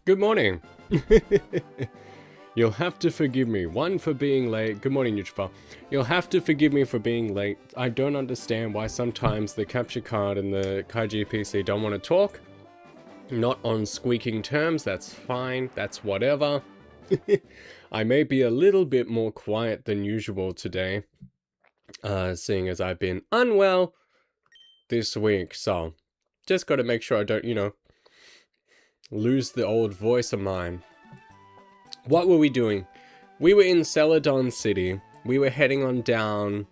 Good morning. You'll have to forgive me. One, for being late. Good morning, Nutrify. You'll have to forgive me for being late. I don't understand why sometimes the capture card and the Kaiji PC don't want to talk. Not on squeaking terms, that's fine. That's whatever. I may be a little bit more quiet than usual today, seeing as I've been unwell this week. So, just got to make sure I don't, lose the old voice of mine. What were we doing? We were in Celadon City. We were heading on down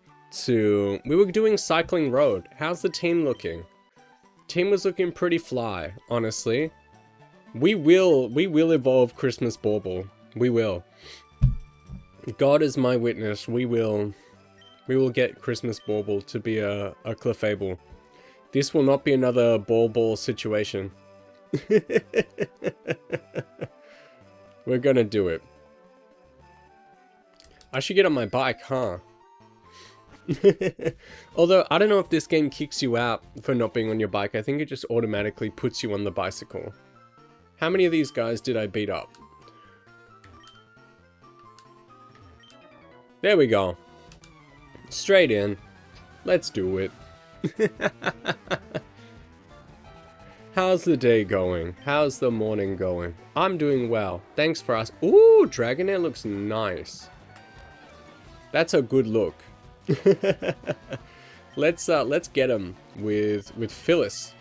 to... We were doing Cycling Road. How's the team looking? Team was looking pretty fly, honestly. We will evolve Christmas Bauble. We will. God is my witness. We will get Christmas Bauble to be a Clefable. This will not be another Bauble situation. We're gonna do it. I should get on my bike, huh? Although, I don't know if this game kicks you out for not being on your bike. I think it just automatically puts you on the bicycle. How many of these guys did I beat up? There we go. Straight in. Let's do it. How's the day going? How's the morning going? I'm doing well. Thanks for asking. Ooh, Dragonair looks nice. That's a good look. Let's get him with Phyllis.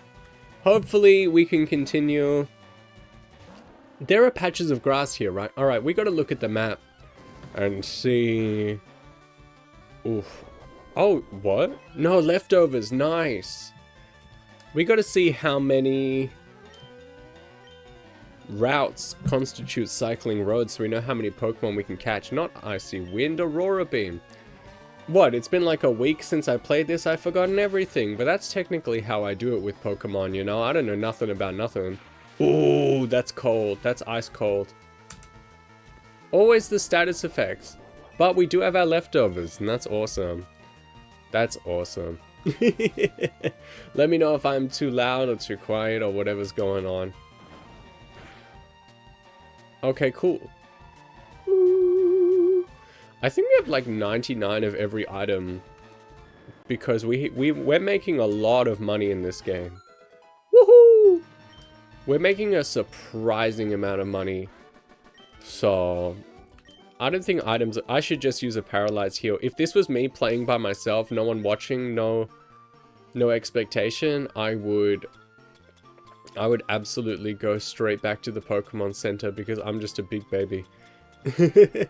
Hopefully we can continue. There are patches of grass here, right? All right, we got to look at the map and see. Oof. Oh, what? No, leftovers. Nice. We got to see how many routes constitute cycling roads so we know how many Pokemon we can catch. Not Icy Wind, Aurora Beam. What, it's been like a week since I played this? I've forgotten everything, but that's technically how I do it with Pokemon, you know? I don't know nothing about nothing. Ooh, that's cold. That's ice cold. Always the status effects. But we do have our leftovers, and that's awesome. That's awesome. Let me know if I'm too loud or too quiet or whatever's going on. Okay, cool. I think we have like 99 of every item because we're making a lot of money in this game. Woohoo! We're making a surprising amount of money. So I don't think items... I should just use a Paralyze Heal. If this was me playing by myself, no one watching, no expectation, I would absolutely go straight back to the Pokemon Center because I'm just a big baby. I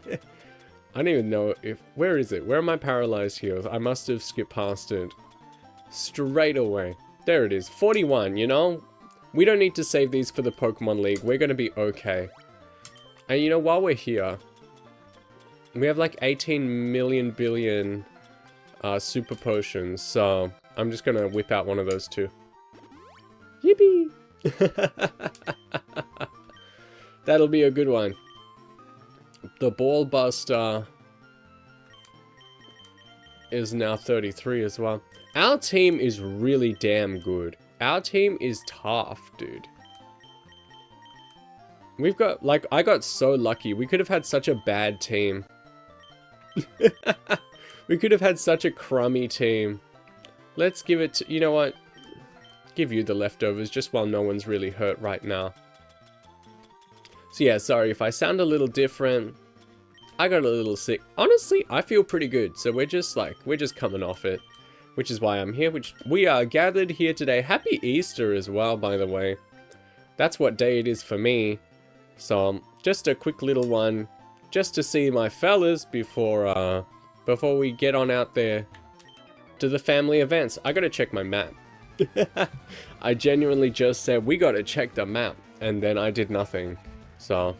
don't even know if... Where is it? Where are my Paralyze Heals? I must have skipped past it. Straight away. There it is. 41, you know? We don't need to save these for the Pokemon League. We're going to be okay. And you know, while we're here... We have like 18 million billion super potions, so I'm just gonna whip out one of those too. Yippee! That'll be a good one. The Ball Buster is now 33 as well. Our team is really damn good. Our team is tough, dude. We've got, like, I got so lucky. We could have had such a bad team. We could have had such a crummy team. Let's give it to, you know what? Give you the leftovers just while no one's really hurt right now. So yeah, sorry if I sound a little different. I got a little sick. Honestly, I feel pretty good. So we're just coming off it. Which is why I'm here. We are gathered here today. Happy Easter as well, by the way. That's what day it is for me. So just a quick little one. Just to see my fellas before we get on out there to the family events. I gotta check my map. I genuinely just said, we gotta check the map. And then I did nothing. So.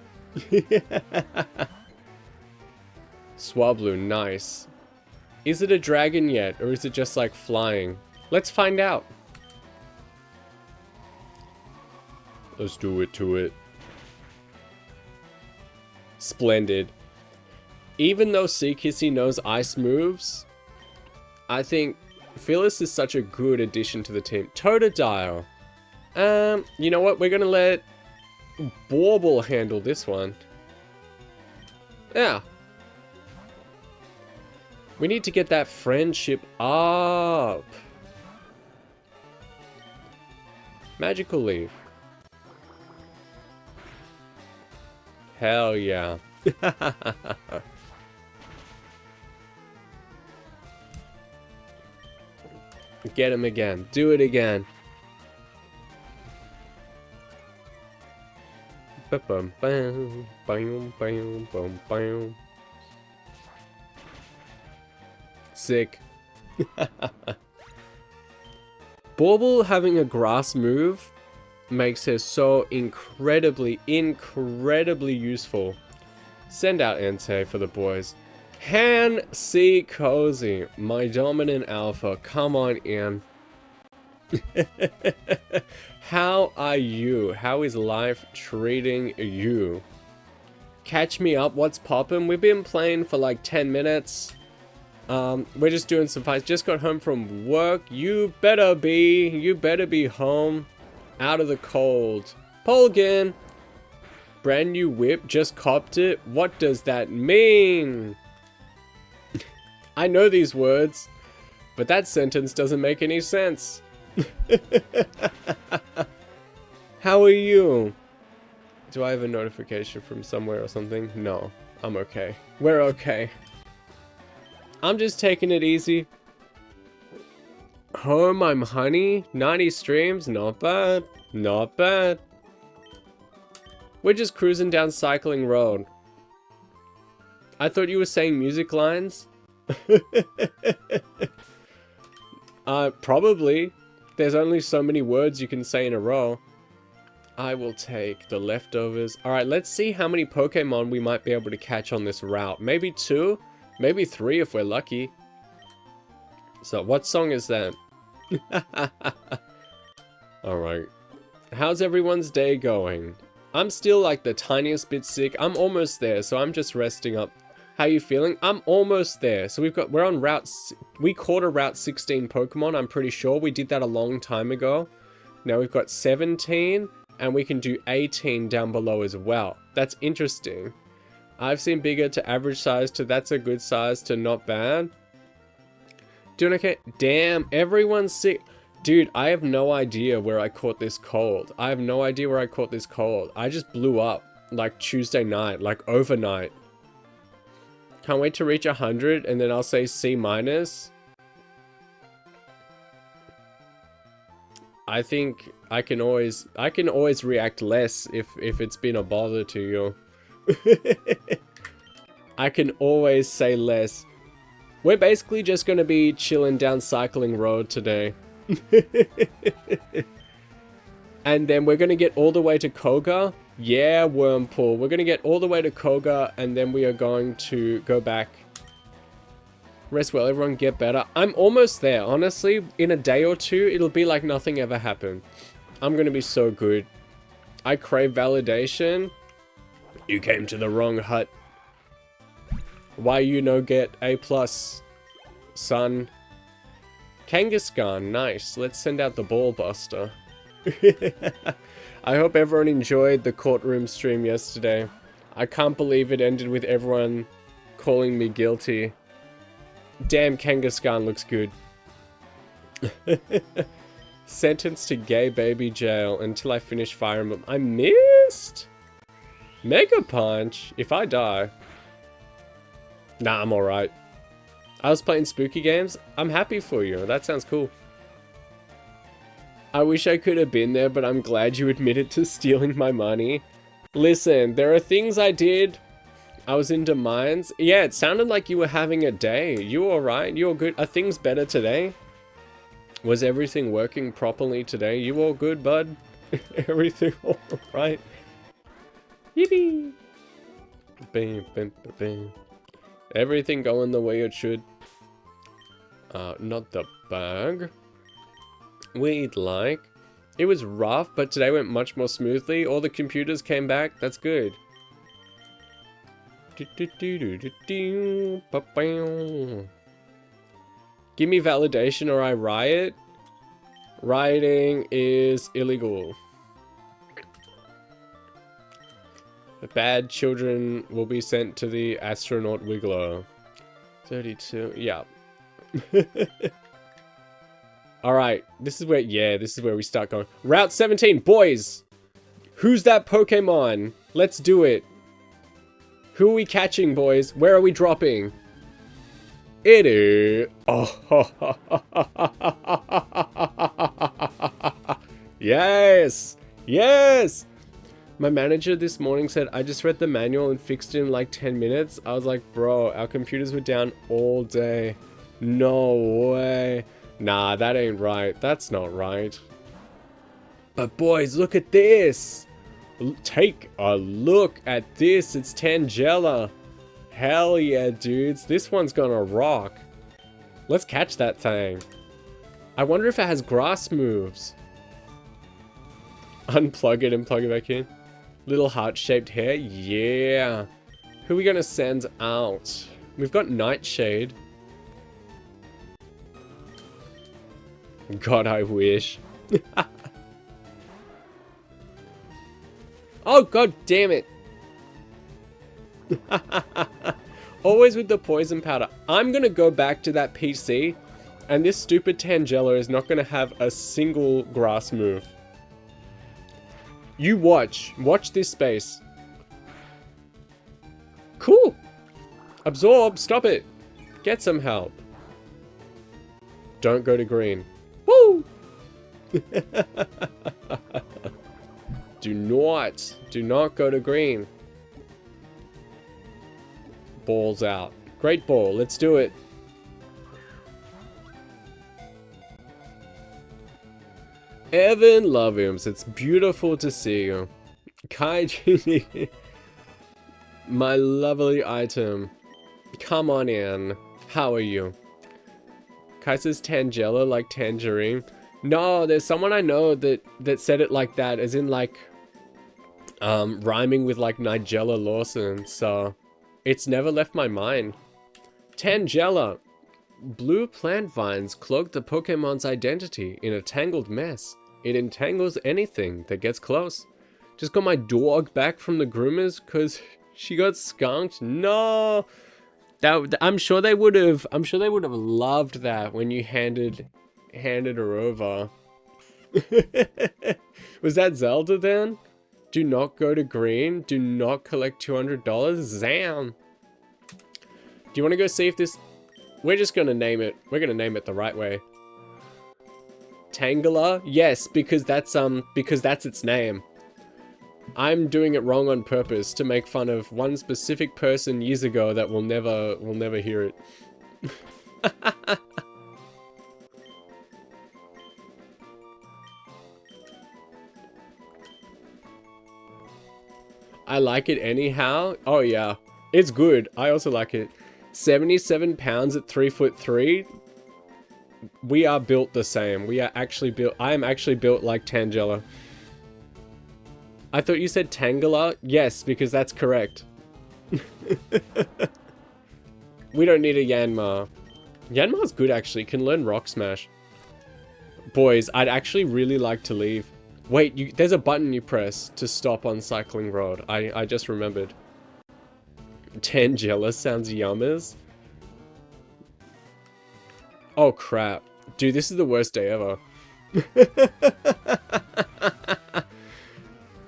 Swablu, nice. Is it a dragon yet? Or is it just like flying? Let's find out. Let's do it to it. Splendid. Even though Seakissy knows ice moves, I think Phyllis is such a good addition to the team. Totodile. You know what? We're gonna let Bauble handle this one. Yeah. We need to get that friendship up. Magical Leaf. Hell yeah. Get him again. Do it again. Ba-bum, bam, bam, bam, bam, bam. Sick. Bauble having a grass move makes her so incredibly useful. Send out Entei for the boys. Han C. Cozy, my dominant alpha, come on in. How are you? How is life treating you? Catch me up, what's poppin'? We've been playing for like 10 minutes. We're just doing some fights. Just got home from work. You better be home. Out of the cold. Polgin! Brand new whip, just copped it. What does that mean? I know these words, but that sentence doesn't make any sense. How are you? Do I have a notification from somewhere or something? No, I'm okay. We're okay. I'm just taking it easy. Home, I'm honey. 90 streams, not bad. Not bad. We're just cruising down Cycling Road. I thought you were saying music lines. Probably. There's only so many words you can say in a row. I will take the leftovers. Alright, let's see how many Pokemon we might be able to catch on this route. Maybe 2? Maybe 3 if we're lucky. So, what song is that? Alright. How's everyone's day going? I'm still like the tiniest bit sick. I'm almost there, so I'm just resting up. How you feeling? I'm almost there. So we're on route, we caught a route 16 Pokemon, I'm pretty sure. We did that a long time ago. Now we've got 17, and we can do 18 down below as well. That's interesting. I've seen bigger to average size to that's a good size to not bad. Doing okay? Damn, everyone's sick. Dude, I have no idea where I caught this cold. I have no idea where I caught this cold. I just blew up like Tuesday night, like overnight. Can't wait to reach 100 and then I'll say C-. I think I can always react less if it's been a bother to you. I can always say less. We're basically just gonna be chilling down Cycling Road today. And then we're gonna get all the way to Koga. Yeah, Wormpool. We're gonna get all the way to Koga and then we are going to go back. Rest well, everyone, get better. I'm almost there, honestly. In a day or two, it'll be like nothing ever happened. I'm gonna be so good. I crave validation. You came to the wrong hut. Why you no get A+, son? Kangaskhan, nice. Let's send out the ball buster. I hope everyone enjoyed the courtroom stream yesterday. I can't believe it ended with everyone calling me guilty. Damn, Kangaskhan looks good. Sentenced to gay baby jail until I finish Fire Emblem. I missed? Mega Punch? If I die. Nah, I'm alright. I was playing spooky games. I'm happy for you. That sounds cool. I wish I could have been there, but I'm glad you admitted to stealing my money. Listen, there are things I did. I was into mines. Yeah, it sounded like you were having a day. You alright? You all good? Are things better today? Was everything working properly today? You all good, bud? Everything alright? Yippee! Bam, bam, bam. Everything going the way it should. Not the bag. We'd like. It was rough, but today went much more smoothly. All the computers came back. That's good. Give me validation or I riot. Rioting is illegal. The bad children will be sent to the astronaut wiggler. 32, yeah. Alright, this is where, yeah, this is where we start going. Route 17, boys! Who's that Pokemon? Let's do it. Who are we catching, boys? Where are we dropping? It is... Oh, yes! Yes! My manager this morning said, I just read the manual and fixed it in like 10 minutes. I was like, bro, our computers were down all day. No way. Nah, that ain't right. That's not right. But boys, look at this. Take a look at this. It's Tangela. Hell yeah, dudes. This one's gonna rock. Let's catch that thing. I wonder if it has grass moves. Unplug it and plug it back in. Little heart-shaped hair. Yeah. Who are we gonna send out? We've got Nightshade. God, I wish. Oh, god damn it. Always with the poison powder. I'm gonna go back to that PC, and this stupid Tangela is not gonna have a single grass move. You watch. Watch this space. Cool. Absorb. Stop it. Get some help. Don't go to green. Woo! Do not go to green. Balls out. Great ball. Let's do it. Evan Loviums, it's beautiful to see you. Kaiji, my lovely item. Come on in. How are you? Kai says Tangela like tangerine. No, there's someone I know that said it like that, as in like rhyming with like Nigella Lawson, so it's never left my mind. Tangela. Blue plant vines cloak the Pokemon's identity in a tangled mess. It entangles anything that gets close. Just got my dog back from the groomers because she got skunked. No, I'm sure they would have loved that when you handed her over. Was that Zelda then? Do not go to green. Do not collect $200. Zam. Do you want to go see if this? We're just gonna name it. We're gonna name it the right way. Tangela? Yes, because that's its name. I'm doing it wrong on purpose to make fun of one specific person years ago that will never hear it. I like it anyhow. Oh yeah, it's good. I also like it. 77 pounds at 3'3". We are built the same. We are actually built. I am actually built like Tangela. I thought you said Tangela. Yes, because that's correct. We don't need a Yanma. Yanma's good actually. Can learn Rock Smash. Boys, I'd actually really like to leave. Wait, there's a button you press to stop on Cycling Road. I just remembered. Tangela sounds yummers. Oh crap. Dude, this is the worst day ever.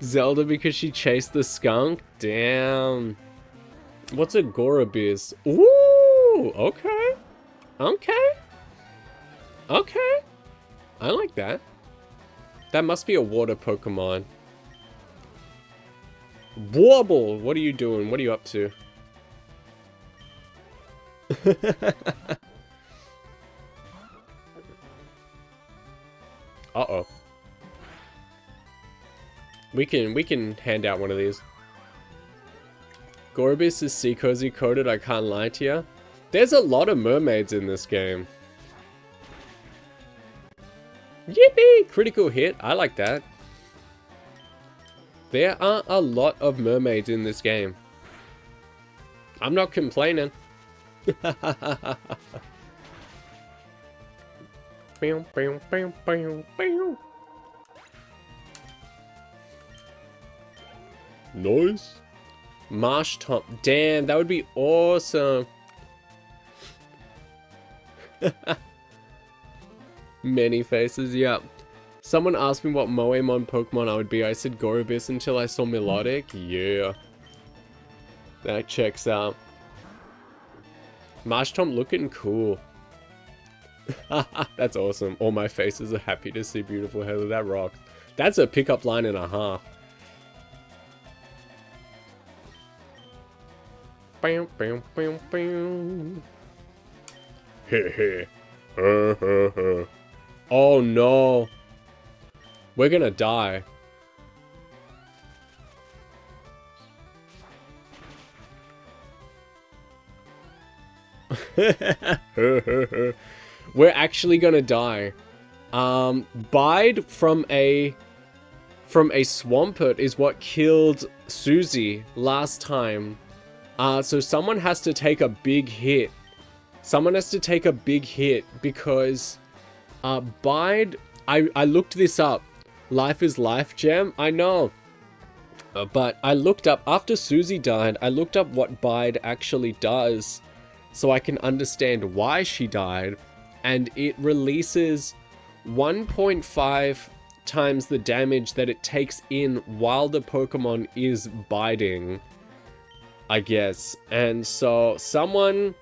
Zelda because she chased the skunk? Damn. What's a Gorabiz? Ooh, okay. Okay. Okay. I like that. That must be a water Pokemon. Warble! What are you doing? What are you up to? Uh-oh. We can hand out one of these. Gorbis is sea cozy coded, I can't lie to you. There's a lot of mermaids in this game. Yippee! Critical hit. I like that. There are a lot of mermaids in this game. I'm not complaining. Nice. Marsh Tom. Damn, that would be awesome. Many faces, yep. Someone asked me what Moemon Pokemon I would be. I said Gorobis until I saw Melodic. Yeah. That checks out. Marshtomp looking cool. That's awesome. All my faces are happy to see beautiful Heather. That rocks. That's a pickup line and a half. Bam, bam, bam, bam. Heh heh. Oh no. We're gonna die. We're actually gonna die. Bide from a Swampert is what killed Susie last time. So someone has to take a big hit. Someone has to take a big hit because Bide, I looked this up. Life is Life gem, I know. But I looked up, after Susie died, I looked up what Bide actually does so I can understand why she died. And it releases 1.5 times the damage that it takes in while the Pokemon is biting, I guess. And so someone,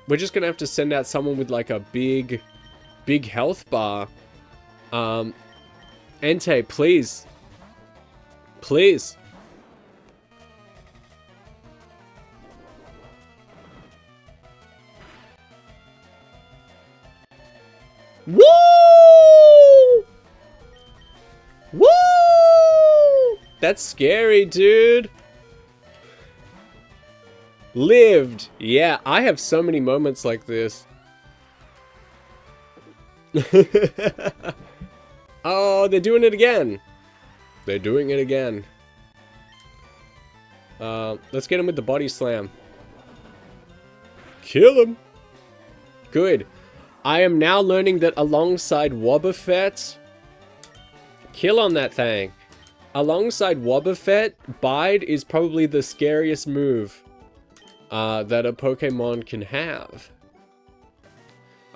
we're just gonna have to send out someone with like a big health bar. Entei, please. Please. Woo! Woo! That's scary, dude. Lived. Yeah, I have so many moments like this. Oh, they're doing it again. They're doing it again. Let's get him with the body slam. Kill him. Good. I am now learning that alongside Wobbuffet, kill on that thing. Alongside Wobbuffet, Bide is probably the scariest move that a Pokemon can have.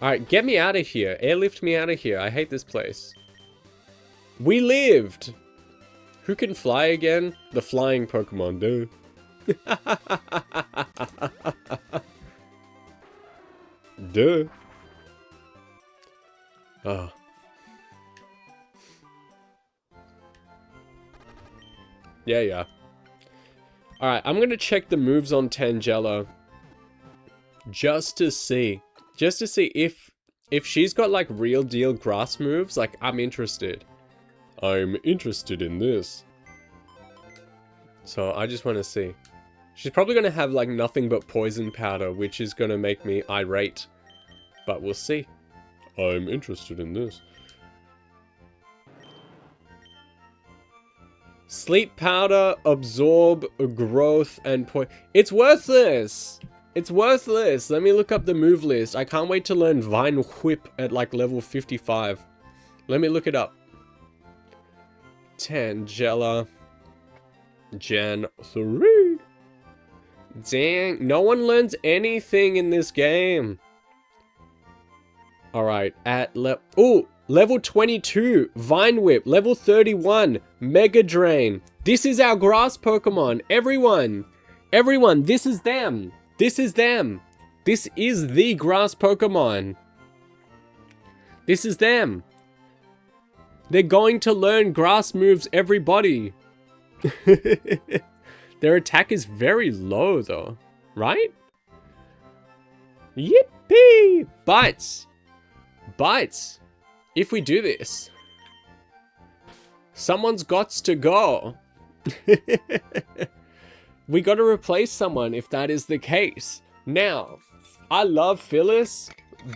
Alright, get me out of here. Airlift me out of here. I hate this place. We lived! Who can fly again? The flying Pokemon do. Duh. Oh. Yeah. Alright, I'm gonna check the moves on Tangela. Just to see if she's got like real deal grass moves. Like, I'm interested. I'm interested in this. So I just want to see. She's probably going to have like nothing but poison powder, which is going to make me irate. But we'll see. I'm interested in this. Sleep powder, absorb, growth, and poison. It's worthless! It's worthless! Let me look up the move list. I can't wait to learn Vine Whip at like level 55. Let me look it up. Tangela. Gen 3. Dang, no one learns anything in this game. Alright, at level 22, Vine Whip. Level 31, Mega Drain. This is our grass Pokemon. Everyone, this is them. This is them. This is the grass Pokemon. This is them. They're going to learn grass moves, everybody. Their attack is very low, though. Right? Yippee! But, if we do this, someone's gots to go. We got to replace someone if that is the case. Now, I love Phyllis,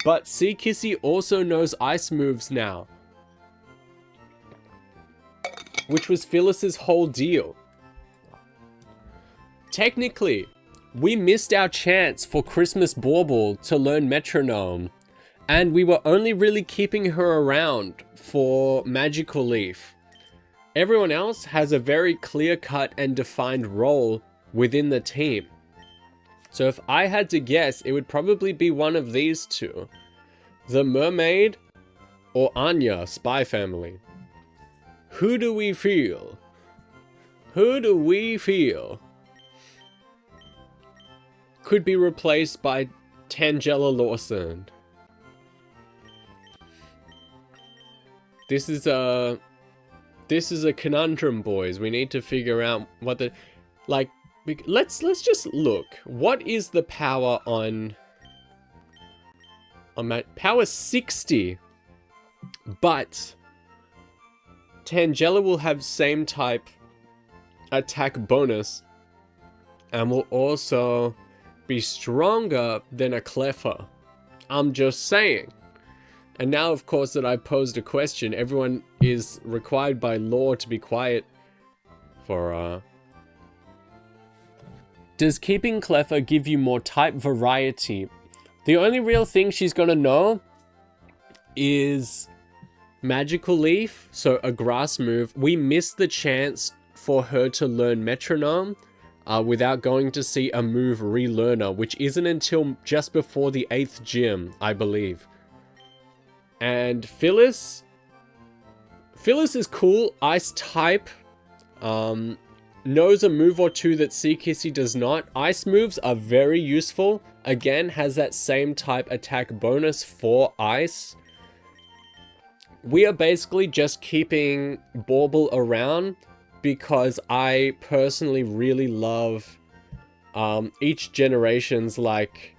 but Seakissy also knows ice moves now. Which was Phyllis's whole deal. Technically, we missed our chance for Christmas Bauble to learn Metronome, and we were only really keeping her around for Magical Leaf. Everyone else has a very clear-cut and defined role within the team. So if I had to guess, it would probably be one of these two. The mermaid or Anya, spy family. Who do we feel? Who do we feel could be replaced by Tangela Lawson? This is a conundrum, boys. We need to figure out what the, like, let's just look. What is the power on my power 60? But Tangela will have same type attack bonus and will also be stronger than a Cleffa. I'm just saying. And now, of course, that I've posed a question, everyone is required by law to be quiet for, Does keeping Cleffa give you more type variety? The only real thing she's gonna know is Magical Leaf, so a grass move. We missed the chance for her to learn Metronome without going to see a move relearner, which isn't until just before the 8th gym, I believe. And Phyllis is cool, ice type, knows a move or two that Sea Kissy does not. Ice moves are very useful, again has that same type attack bonus for ice. We are basically just keeping Bauble around because I personally really love each generation's, like,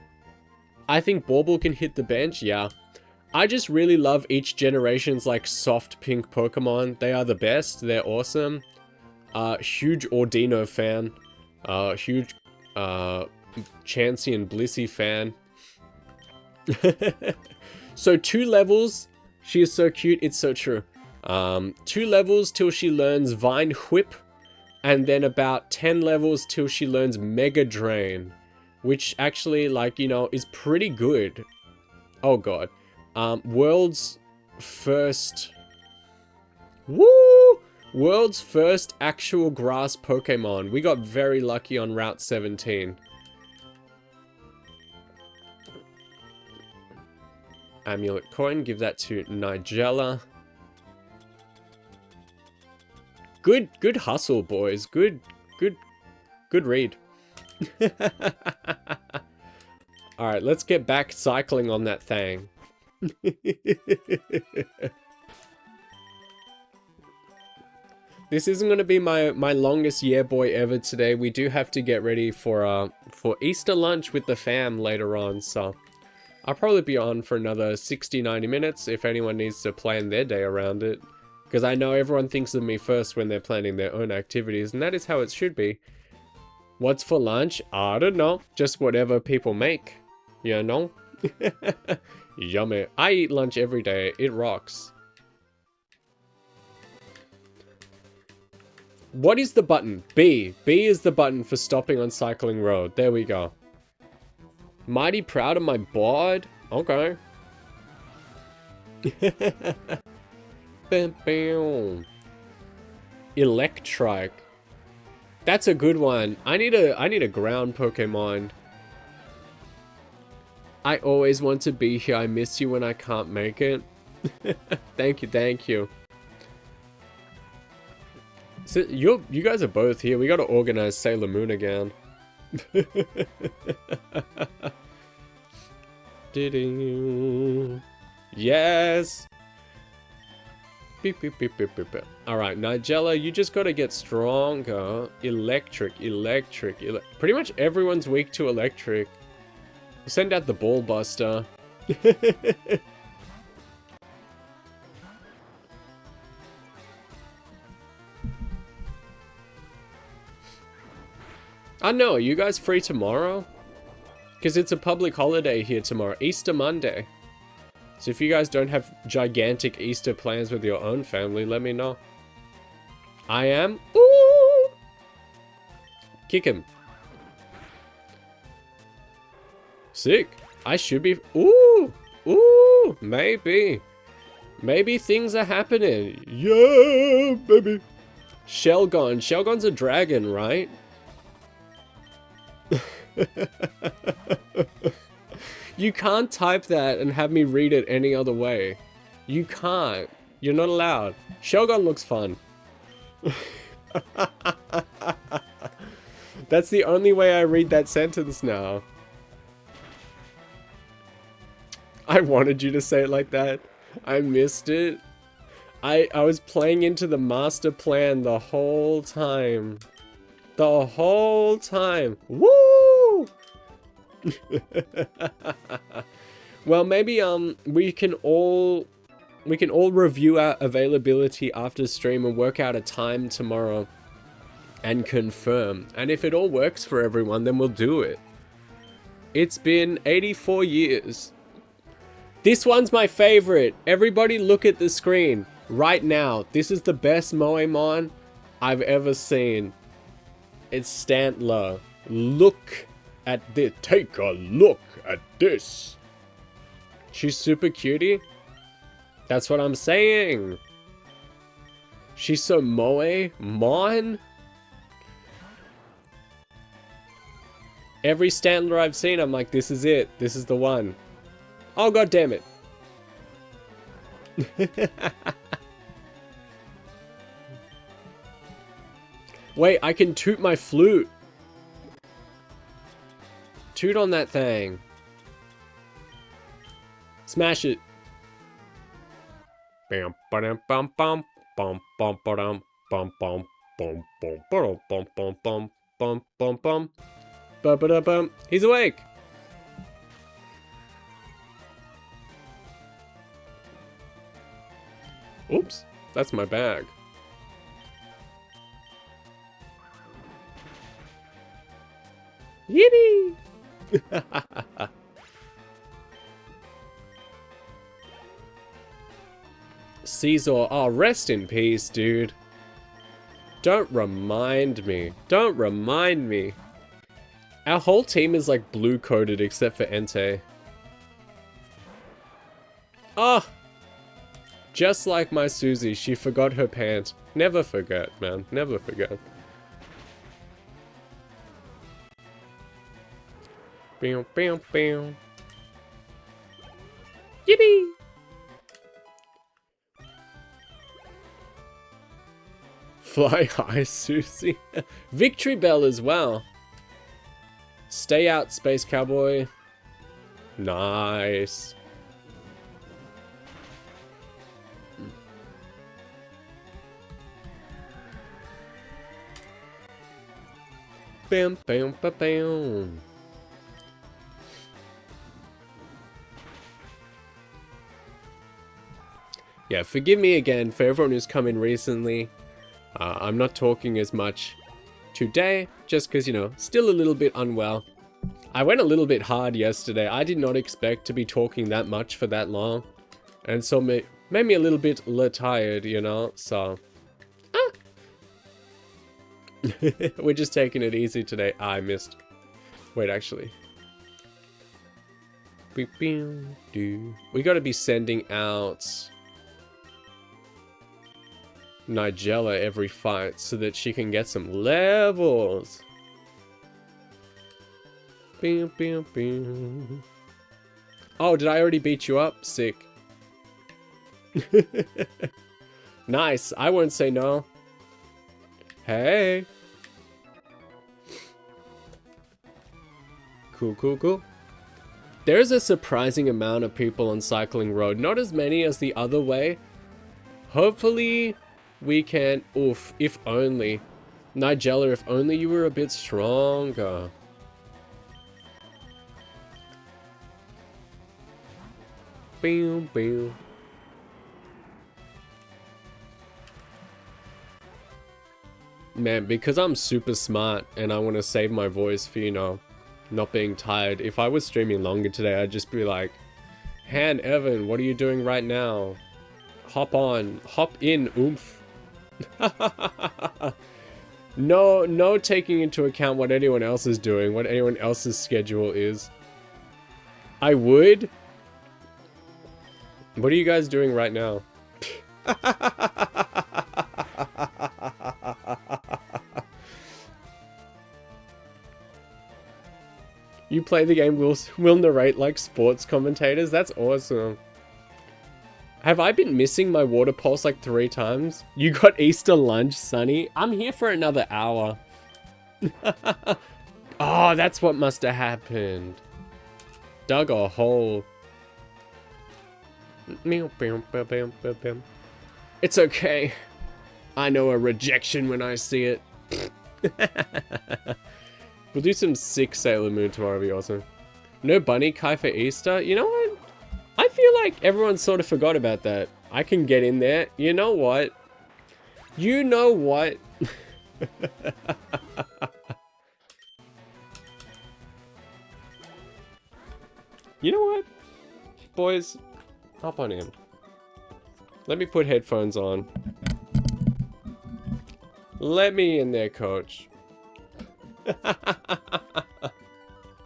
I think Bauble can hit the bench, yeah. I just really love each generation's, like, soft pink Pokemon. They are the best. They're awesome. Huge Ordino fan. Huge Chansey and Blissey fan. So 2 levels. She is so cute. It's so true. 2 levels till she learns Vine Whip. And then about 10 levels till she learns Mega Drain. Which actually, like, you know, is pretty good. Oh, God. World's first... Woo! World's first actual grass Pokemon. We got very lucky on Route 17. Amulet Coin, give that to Nigella. Good hustle, boys. Good read. Alright, let's get back cycling on that thing. This isn't going to be my longest yeah boy ever today. We do have to get ready for Easter lunch with the fam later on, so I'll probably be on for another 60-90 minutes if anyone needs to plan their day around it. Because I know everyone thinks of me first when they're planning their own activities, and that is how it should be. What's for lunch? I don't know. Just whatever people make. You know? Yummy. I eat lunch every day. It rocks. What is the button? B. B is the button for stopping on Cycling Road. There we go. Mighty proud of my bod. Okay. Electrike. That's a good one. I need a ground Pokemon. I always want to be here. I miss you when I can't make it. Thank you, thank you. So you guys are both here. We gotta organize Sailor Moon again. Yes. Beep, beep, beep, beep, beep, beep. All right, Nigella, you just gotta get stronger. Electric. Pretty much everyone's weak to electric. Send out the Ball Buster. I know, are you guys free tomorrow? Because it's a public holiday here tomorrow, Easter Monday. So if you guys don't have gigantic Easter plans with your own family, let me know. I am. Ooh! Kick him. Sick. I should be. Ooh! Ooh! Maybe. Maybe things are happening. Yeah, baby. Shelgon. Shelgon's a dragon, right? You can't type that and have me read it any other way. You can't. You're not allowed. Shogun looks fun. That's the only way I read that sentence now. I wanted you to say it like that. I missed it. I was playing into the master plan the whole time. The whole time. Woo! Well, maybe we can all review our availability after stream and work out a time tomorrow and confirm. And if it all works for everyone, then we'll do it. It's been 84 years. This one's my favorite. Everybody look at the screen right now. This is the best Moemon I've ever seen. It's Stantler. Look at this. Take a look at this. She's super cutie. That's what I'm saying. She's so Moemon. Every Stantler I've seen, I'm like, this is it. This is the one. Oh, god damn it. Wait, I can toot my flute. Toot on that thing. Smash it. Bam bam bam bam bum bum bum bum bum bum bum bum bum bum bum bum bum bum bum. He's awake. Oops, that's my bag. Yippee! Caesar, oh, rest in peace, dude. Don't remind me. Don't remind me. Our whole team is like blue coded except for Entei. Oh! Just like my Susie, she forgot her pant. Never forget, man. Never forget. Bam, bam, bam. Yippee! Fly high, Susie. Victory Bell as well. Stay out, Space Cowboy. Nice. Bam, bam, ba, bam. Yeah, forgive me again for everyone who's come in recently. I'm not talking as much today, just because, you know, still a little bit unwell. I went a little bit hard yesterday. I did not expect to be talking that much for that long. And so made me a little bit tired, you know, so... We're just taking it easy today. I missed. Wait, actually. We gotta be sending out Nigella every fight so that she can get some levels. Oh, did I already beat you up? Sick. Nice. I won't say no. Hey. Cool, cool, cool. There's a surprising amount of people on Cycling Road. Not as many as the other way. Hopefully we can... Oof, if only. Nigella, if only you were a bit stronger. Boom, boom. Man, because I'm super smart and I want to save my voice for, you know, not being tired. If I was streaming longer today, I'd just be like, Han, Evan, what are you doing right now? Hop on. Hop in, oomph. No taking into account what anyone else is doing, what anyone else's schedule is. I would. What are you guys doing right now? You play the game, will narrate like sports commentators? That's awesome. Have I been missing my water pulse like 3 times? You got Easter lunch, Sonny? I'm here for another hour. Oh, that's what must have happened. Dug a hole. It's okay. I know a rejection when I see it. We'll do some sick Sailor Moon tomorrow, it'll be awesome. No bunny Kai for Easter? You know what? I feel like everyone sort of forgot about that. I can get in there. You know what? You know what? You know what? Boys, hop on in. Let me put headphones on. Let me in there, coach.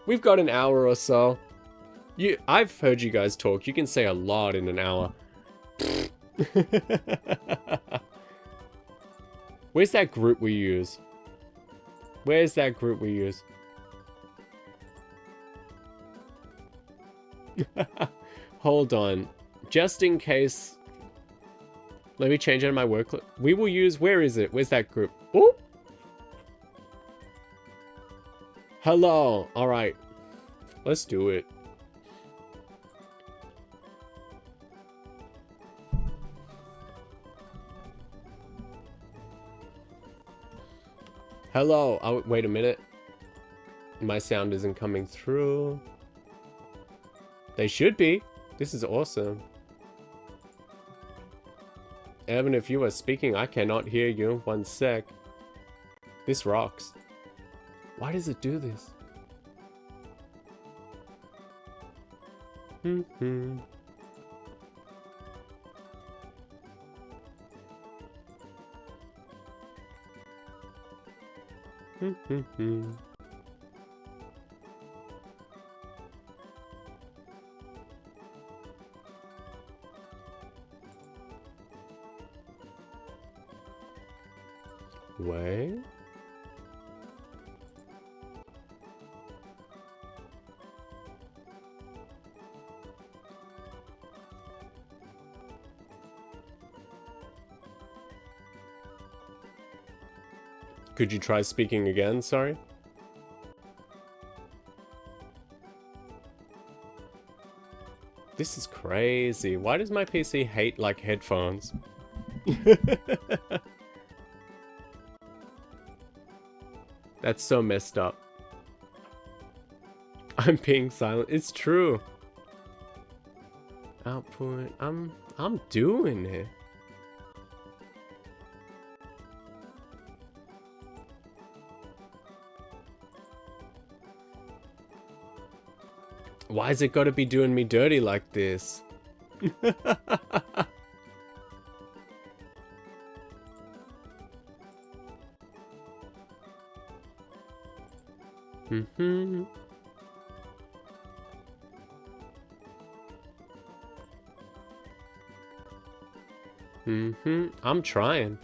We've got an hour or so. I've heard you guys talk. You can say a lot in an hour. Where's that group we use? Where's that group we use? Hold on. Just in case. Let me change it in my work. We will use, where is it? Where's that group? Oh! Hello. All right. Let's do it. Hello. Oh, wait a minute. My sound isn't coming through. They should be. This is awesome. Even if you are speaking, I cannot hear you. 1 sec. This rocks. Why does it do this? Wait. Could you try speaking again? Sorry. This is crazy. Why does my PC hate like headphones? That's so messed up. I'm being silent. It's true. Output. I'm doing it. Why's it gotta be doing me dirty like this? I'm trying.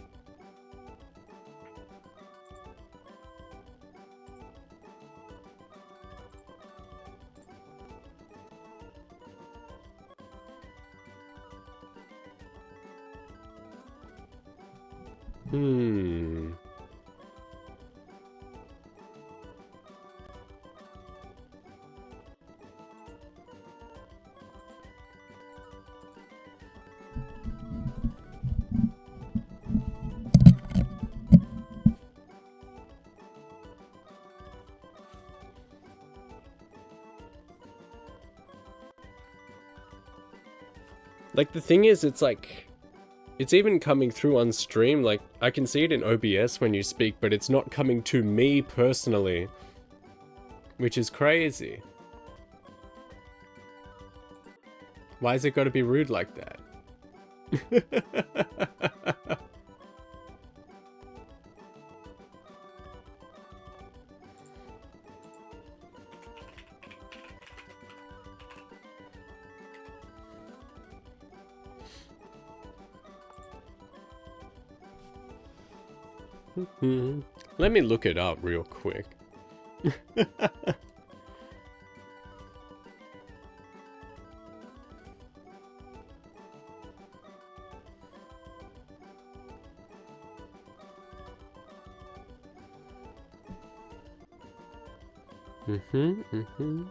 Like, the thing is, it's like, it's even coming through on stream. Like, I can see it in OBS when you speak, but it's not coming to me personally, which is crazy. Why is it got to be rude like that? Let me look it up real quick. Mm-hmm, mm-hmm.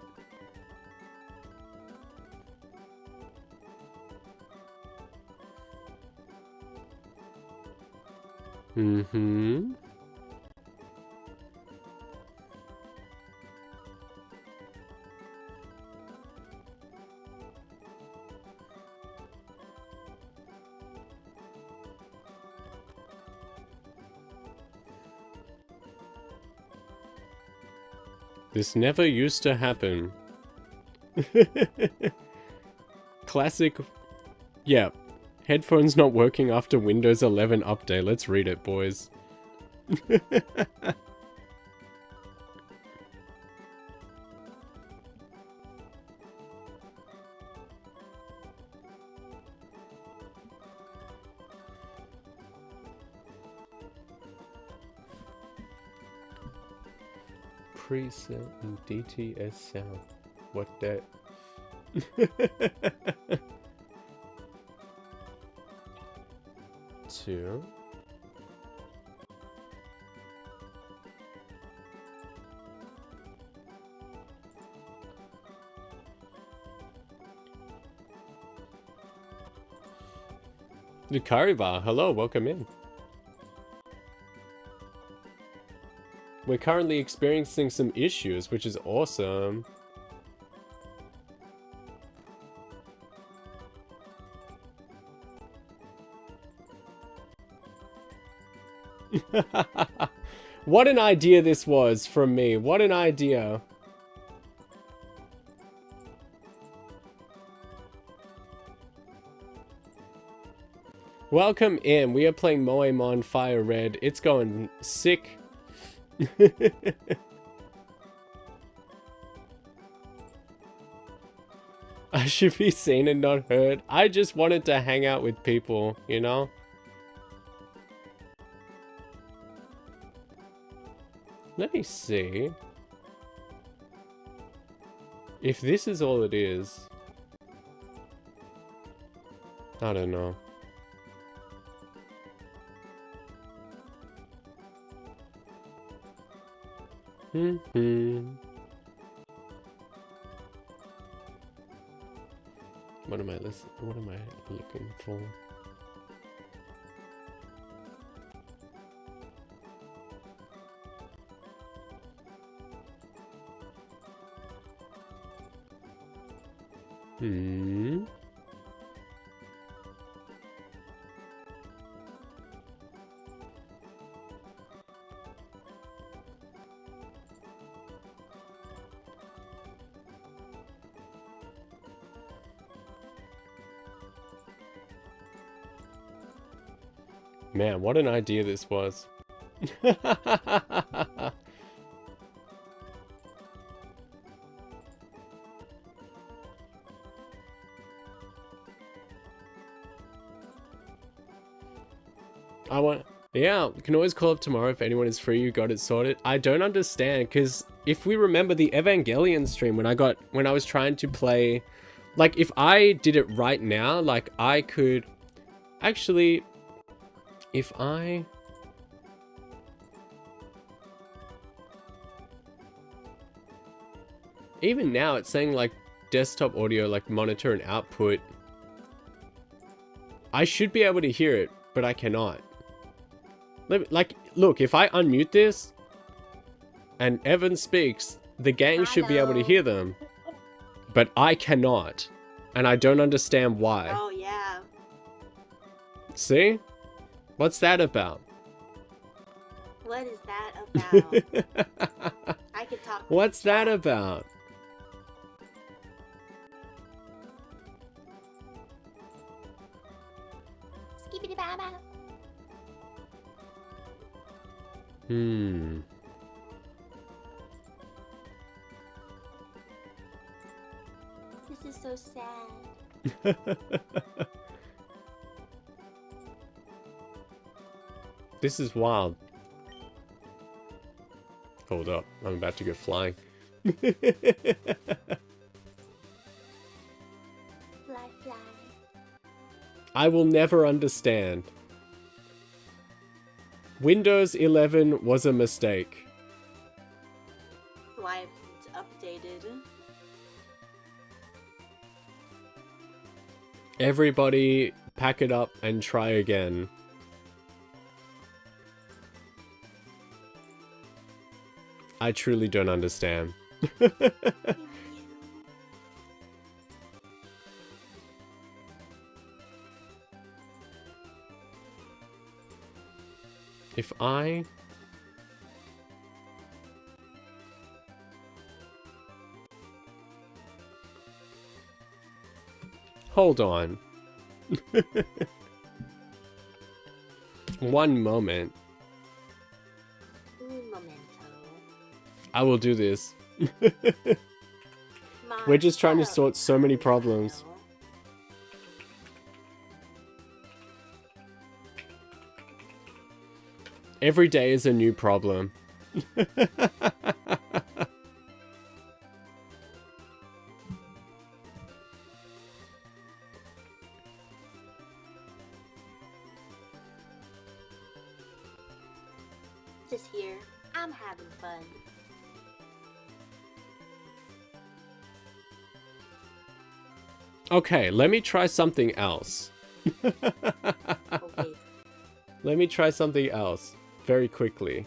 Mm-hmm. This never used to happen. Classic. Yeah. Headphones not working after Windows 11 update. Let's read it, boys. Preset and DTS sound. What that? Two. Kariva, hello, welcome in. We're currently experiencing some issues, which is awesome. What an idea this was from me. What an idea. Welcome in. We are playing Moemon FireRed. It's going sick. I should be seen and not heard. I just wanted to hang out with people, you know? Let me see. If this is all it is. I don't know. What am I looking for? Man, what an idea this was. Yeah, you can always call up tomorrow if anyone is free. You got it sorted. I don't understand, because if we remember the Evangelion stream when I was trying to play, like, if I did it right now, like, I could actually, if I even now it's saying like desktop audio, like monitor and output. I should be able to hear it, but I cannot. Like, look, if I unmute this and Evan speaks, the gang should be able to hear them. But I cannot. And I don't understand why. Oh, yeah. See? What's that about? What is that about? I could talk. What's that about? Skibbity baba. This is so sad. This is wild. Hold up, I'm about to go flying. Fly, fly. I will never understand. Windows 11 was a mistake. Why? updated. Everybody pack it up and try again. I truly don't understand. If I... Hold on. One moment. Un momento. I will do this. My We're just trying to love, sort so many problems. Milo. Every day is a new problem. Just here. I'm having fun. Okay, let me try something else. Okay. Let me try something else very quickly.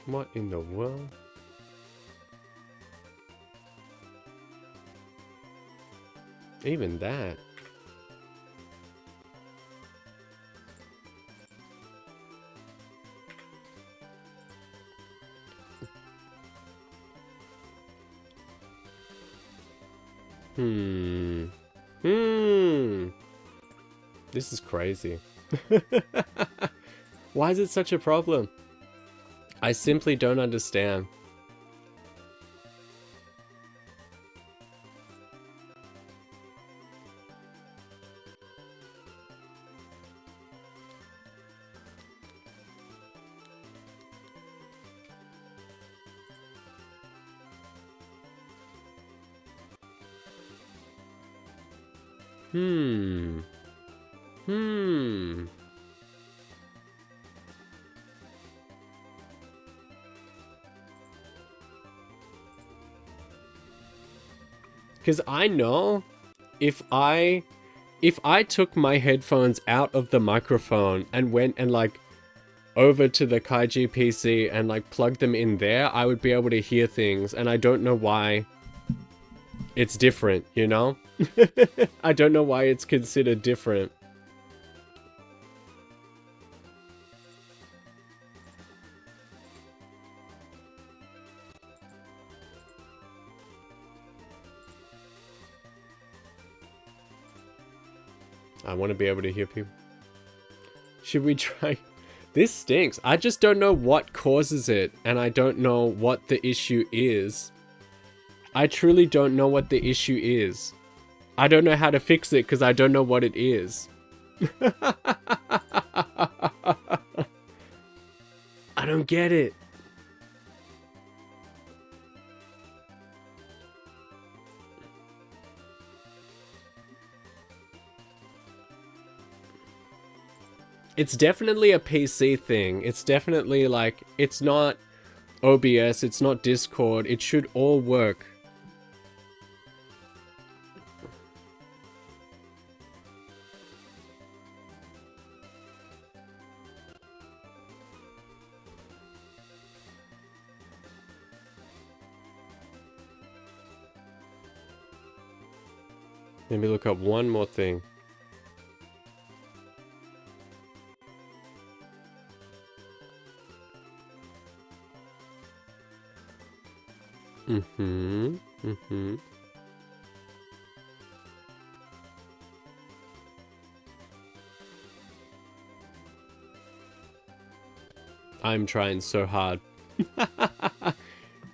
What in the world? Even that. This is crazy. Why is it such a problem? I simply don't understand. Because I know if I took my headphones out of the microphone and went and like over to the Kaiji PC and like plugged them in there, I would be able to hear things, and I don't know why it's different, you know? I don't know why it's considered different. I want to be able to hear people. Should we try? This stinks. I just don't know what causes it, and I don't know what the issue is. I truly don't know what the issue is. I don't know how to fix it because I don't know what it is. I don't get it. It's definitely a PC thing. It's definitely like, it's not OBS, it's not Discord. It should all work. Let me look up one more thing. I'm trying so hard.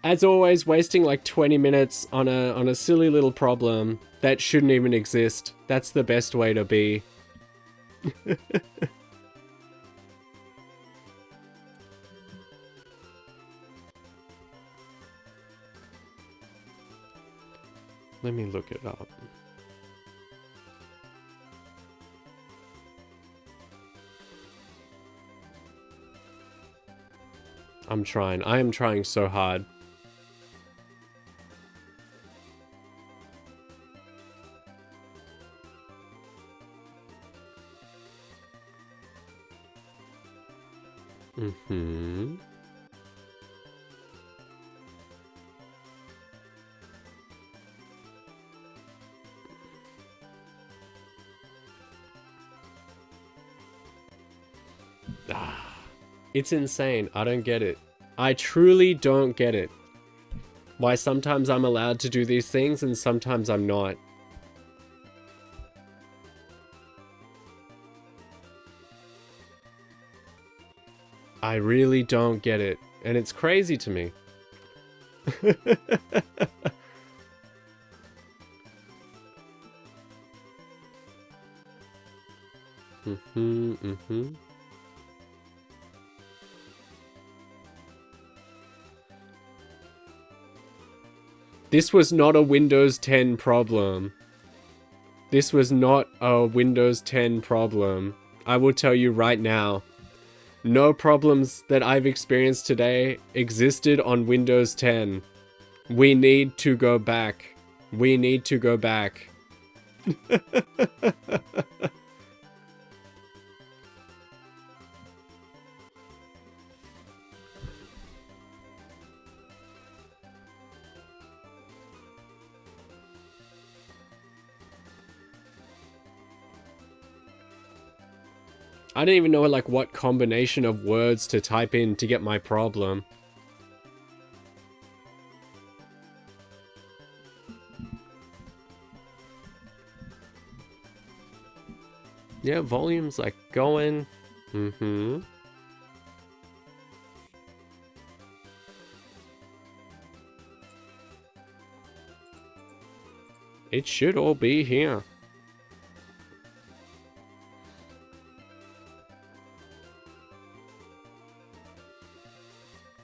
As always, wasting like 20 minutes on a silly little problem that shouldn't even exist. That's the best way to be. Let me look it up. I'm trying. I am trying so hard. Mm-hmm. It's insane. I don't get it. I truly don't get it. Why sometimes I'm allowed to do these things and sometimes I'm not. I really don't get it. And it's crazy to me. Mm-hmm. This was not a Windows 10 problem. This was not a Windows 10 problem. I will tell you right now. No problems that I've experienced today existed on Windows 10. We need to go back. We need to go back. I didn't even know like what combination of words to type in to get my problem. Yeah, volume's like going. Mm-hmm. It should all be here.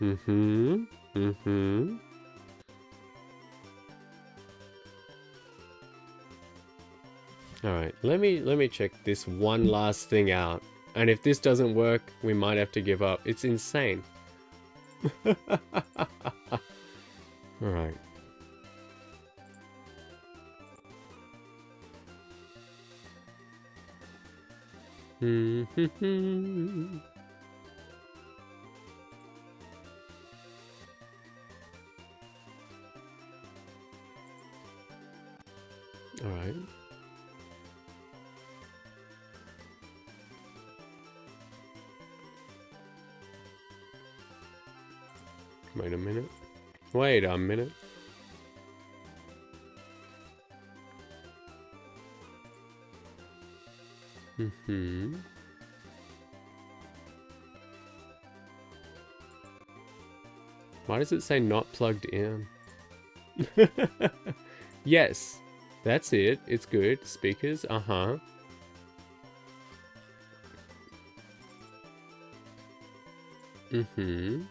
Mm-hmm. Mm-hmm. Alright, let me check this one last thing out. And if this doesn't work, we might have to give up. It's insane. Alright. Mm-hmm. Alright. Wait a minute. Wait a minute. Mm-hmm. Why does it say not plugged in? Yes. That's it. It's good. Speakers. Uh-huh. Mm-hmm.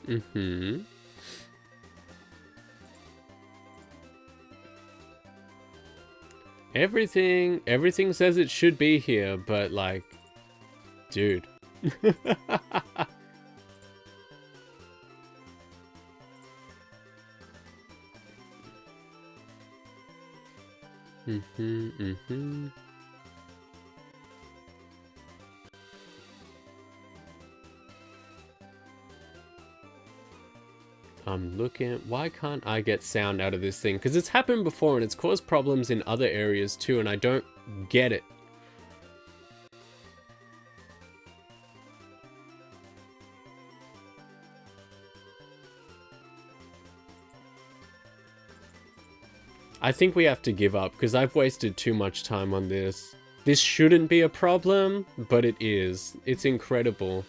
Mm-hmm. Everything says it should be here, but like, dude. Mm-hmm. I'm looking. Why can't I get sound out of this thing? Because it's happened before and it's caused problems in other areas too, and I don't get it. I think we have to give up because I've wasted too much time on this. This shouldn't be a problem, but it is. It's incredible.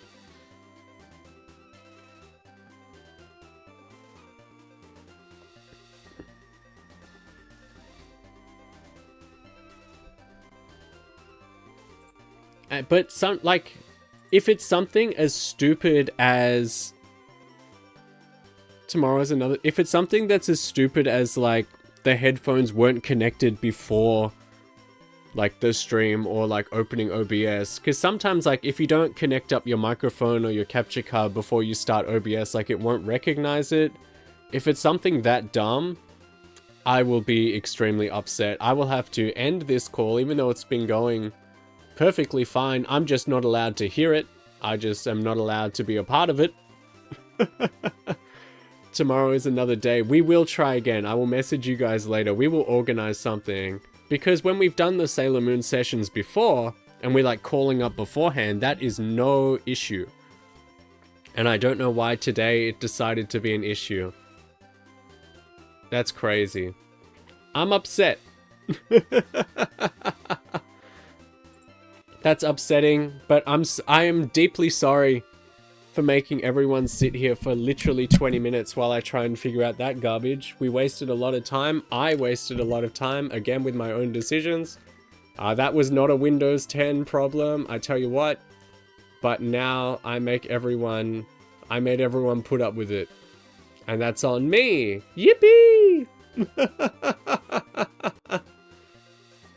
But if it's something as stupid as... Tomorrow's another... If it's something that's as stupid as, like, the headphones weren't connected before like the stream or like opening OBS, because sometimes like if you don't connect up your microphone or your capture card before you start OBS, like it won't recognize it. If it's something that dumb, I will be extremely upset. I will have to end this call even though it's been going perfectly fine. I'm just not allowed to hear it. I just am not allowed to be a part of it. Tomorrow is another day. We will try again. I will message you guys later. We will organize something. Because when we've done the Sailor Moon sessions before, and we're like calling up beforehand, that is no issue. And I don't know why today it decided to be an issue. That's crazy. I'm upset. That's upsetting, but I am deeply sorry for making everyone sit here for literally 20 minutes while I try and figure out that garbage. We wasted a lot of time. I wasted a lot of time, again, with my own decisions. That was not a Windows 10 problem, I tell you what. But now I made everyone put up with it. And that's on me. Yippee!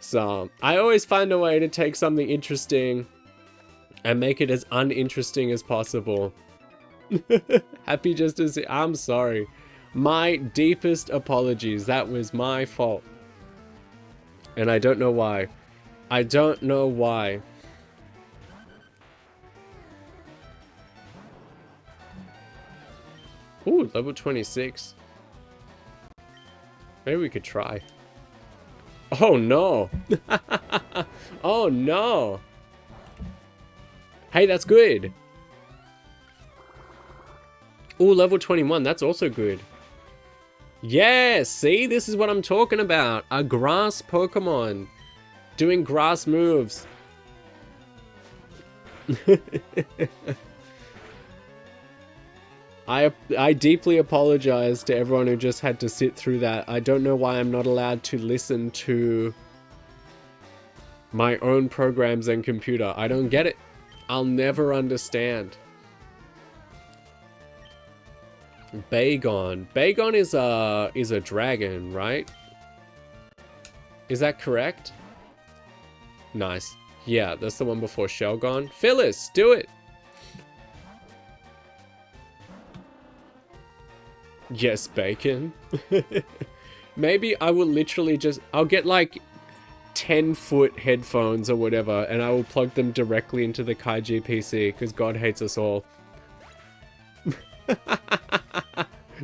So, I always find a way to take something interesting and make it as uninteresting as possible. Happy just to see. I'm sorry. My deepest apologies. That was my fault. And I don't know why. I don't know why. Ooh, level 26. Maybe we could try. Oh no. Oh no. Hey, that's good. Ooh, level 21. That's also good. Yes, see? This is what I'm talking about. A grass Pokemon. Doing grass moves. I deeply apologize to everyone who just had to sit through that. I don't know why I'm not allowed to listen to my own programs and computer. I don't get it. I'll never understand. Bagon. Bagon is a dragon, right? Is that correct? Nice. Yeah, that's the one before Shelgon. Phyllis, do it! Yes, bacon. Maybe I will literally just... I'll get like 10-foot headphones or whatever, and I will plug them directly into the Kaiji PC, because God hates us all.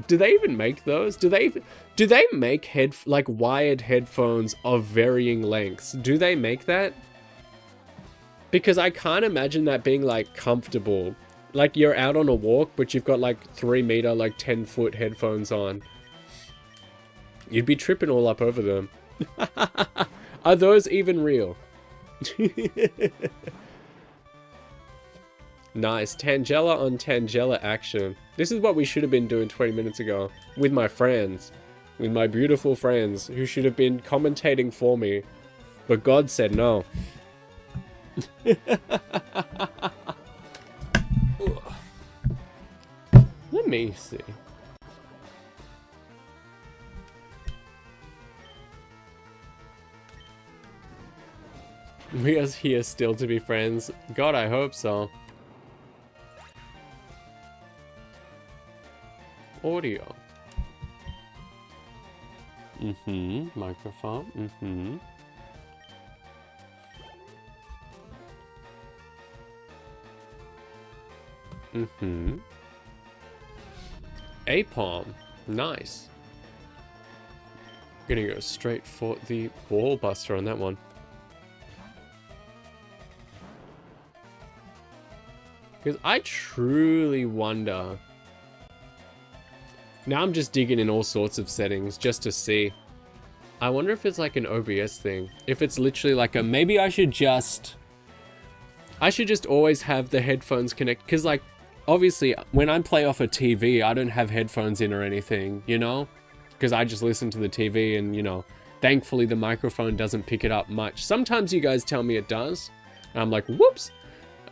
Do they even make those? Do they make wired headphones of varying lengths? Do they make that? Because I can't imagine that being like comfortable. Like you're out on a walk, but you've got like 3 meter, like 10-foot headphones on. You'd be tripping all up over them. Are those even real? Nice. Tangela on Tangela action. This is what we should have been doing 20 minutes ago. With my friends. With my beautiful friends who should have been commentating for me. But God said no. Let me see. We are here still to be friends. God, I hope so. Audio. Microphone. A-palm. Nice. Gonna go straight for the ball buster on that one. Because I truly wonder... Now I'm just digging in all sorts of settings just to see. I wonder if it's like an OBS thing. If it's literally like a... Maybe I should just always have the headphones connected. Because like, obviously, when I play off a TV, I don't have headphones in or anything, you know? Because I just listen to the TV and, you know, thankfully the microphone doesn't pick it up much. Sometimes you guys tell me it does. And I'm like, whoops!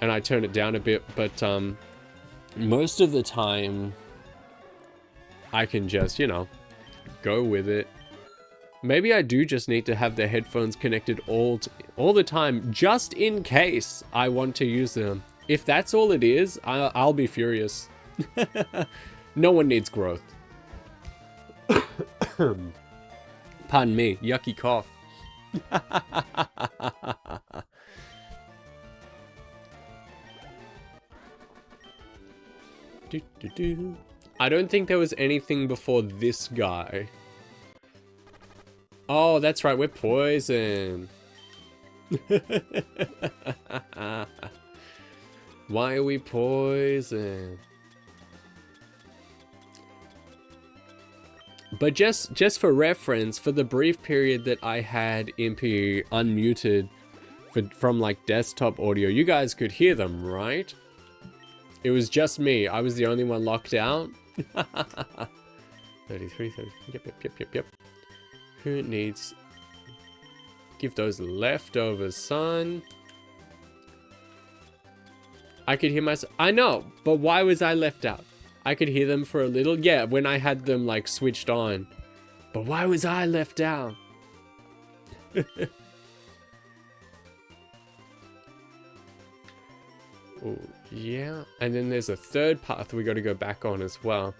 And I turn it down a bit, but most of the time, I can just, you know, go with it. Maybe I do just need to have the headphones connected all the time, just in case I want to use them. If that's all it is, I'll be furious. No one needs growth. Pardon me, yucky cough. I don't think there was anything before this guy. Oh, that's right, we're poisoned. Why are we poisoned? But just for reference, for the brief period that I had Impy unmuted from like desktop audio, you guys could hear them, right? It was just me. I was the only one locked out. 33, 30. Yep. Who needs... Give those leftovers, son. I could hear myself... I know, but why was I left out? I could hear them for a little. Yeah, when I had them, like, switched on. But why was I left out? Oh, yeah. And then there's a third path we got to go back on as well.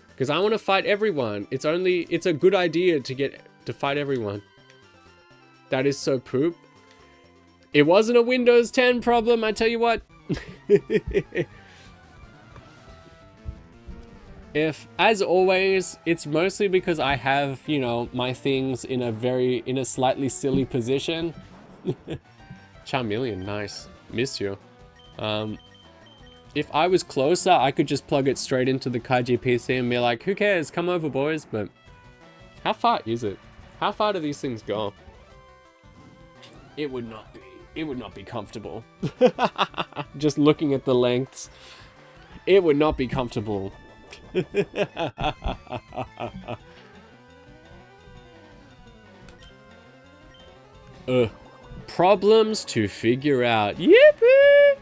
Because I want to fight everyone. It's a good idea to fight everyone. That is so poop. It wasn't a Windows 10 problem, I tell you what. As always, it's mostly because I have, you know, my things in a slightly silly position. Charmeleon, nice. Miss you. If I was closer, I could just plug it straight into the Kaiji PC and be like, who cares? Come over, boys. But how far is it? How far do these things go? It would not be comfortable. Just looking at the lengths, it would not be comfortable. Problems to figure out. Yippee!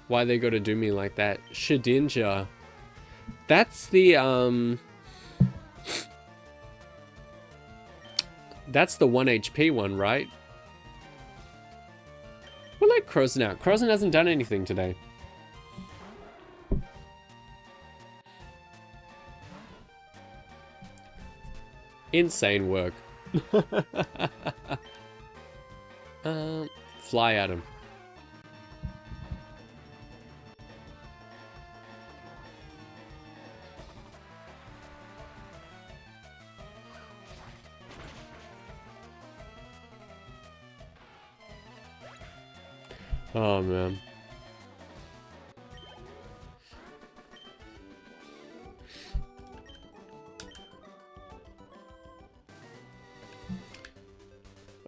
Why they gotta do me like that? Shedinja. That's the that's the 1 HP one, right? We'll let Crozen out. Crozen hasn't done anything today. Insane work. Fly at him. Oh, man.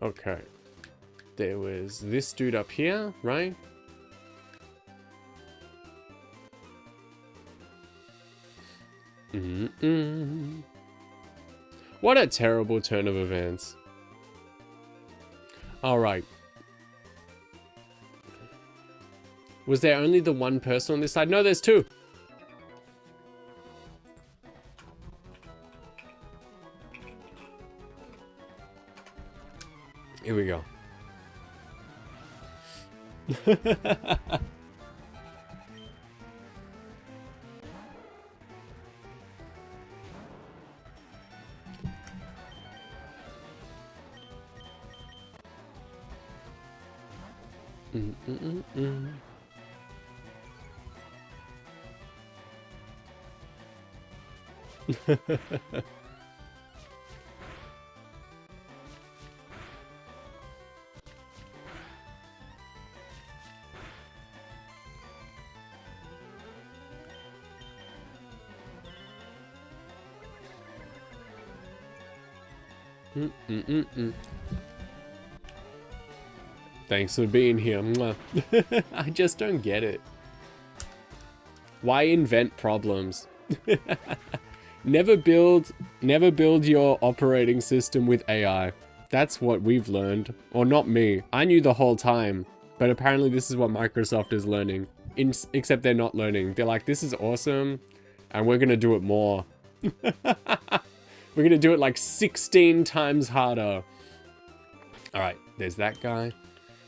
Okay. There was this dude up here, right? What a terrible turn of events. Alright. Was there only the one person on this side? No, there's two. Here we go. Thanks for being here. I just don't get it. Why invent problems? Never build your operating system with AI. That's what we've learned. Or not me. I knew the whole time. But apparently this is what Microsoft is learning. except they're not learning. They're like, this is awesome, and we're gonna do it more. We're gonna do it like 16 times harder. All right, there's that guy.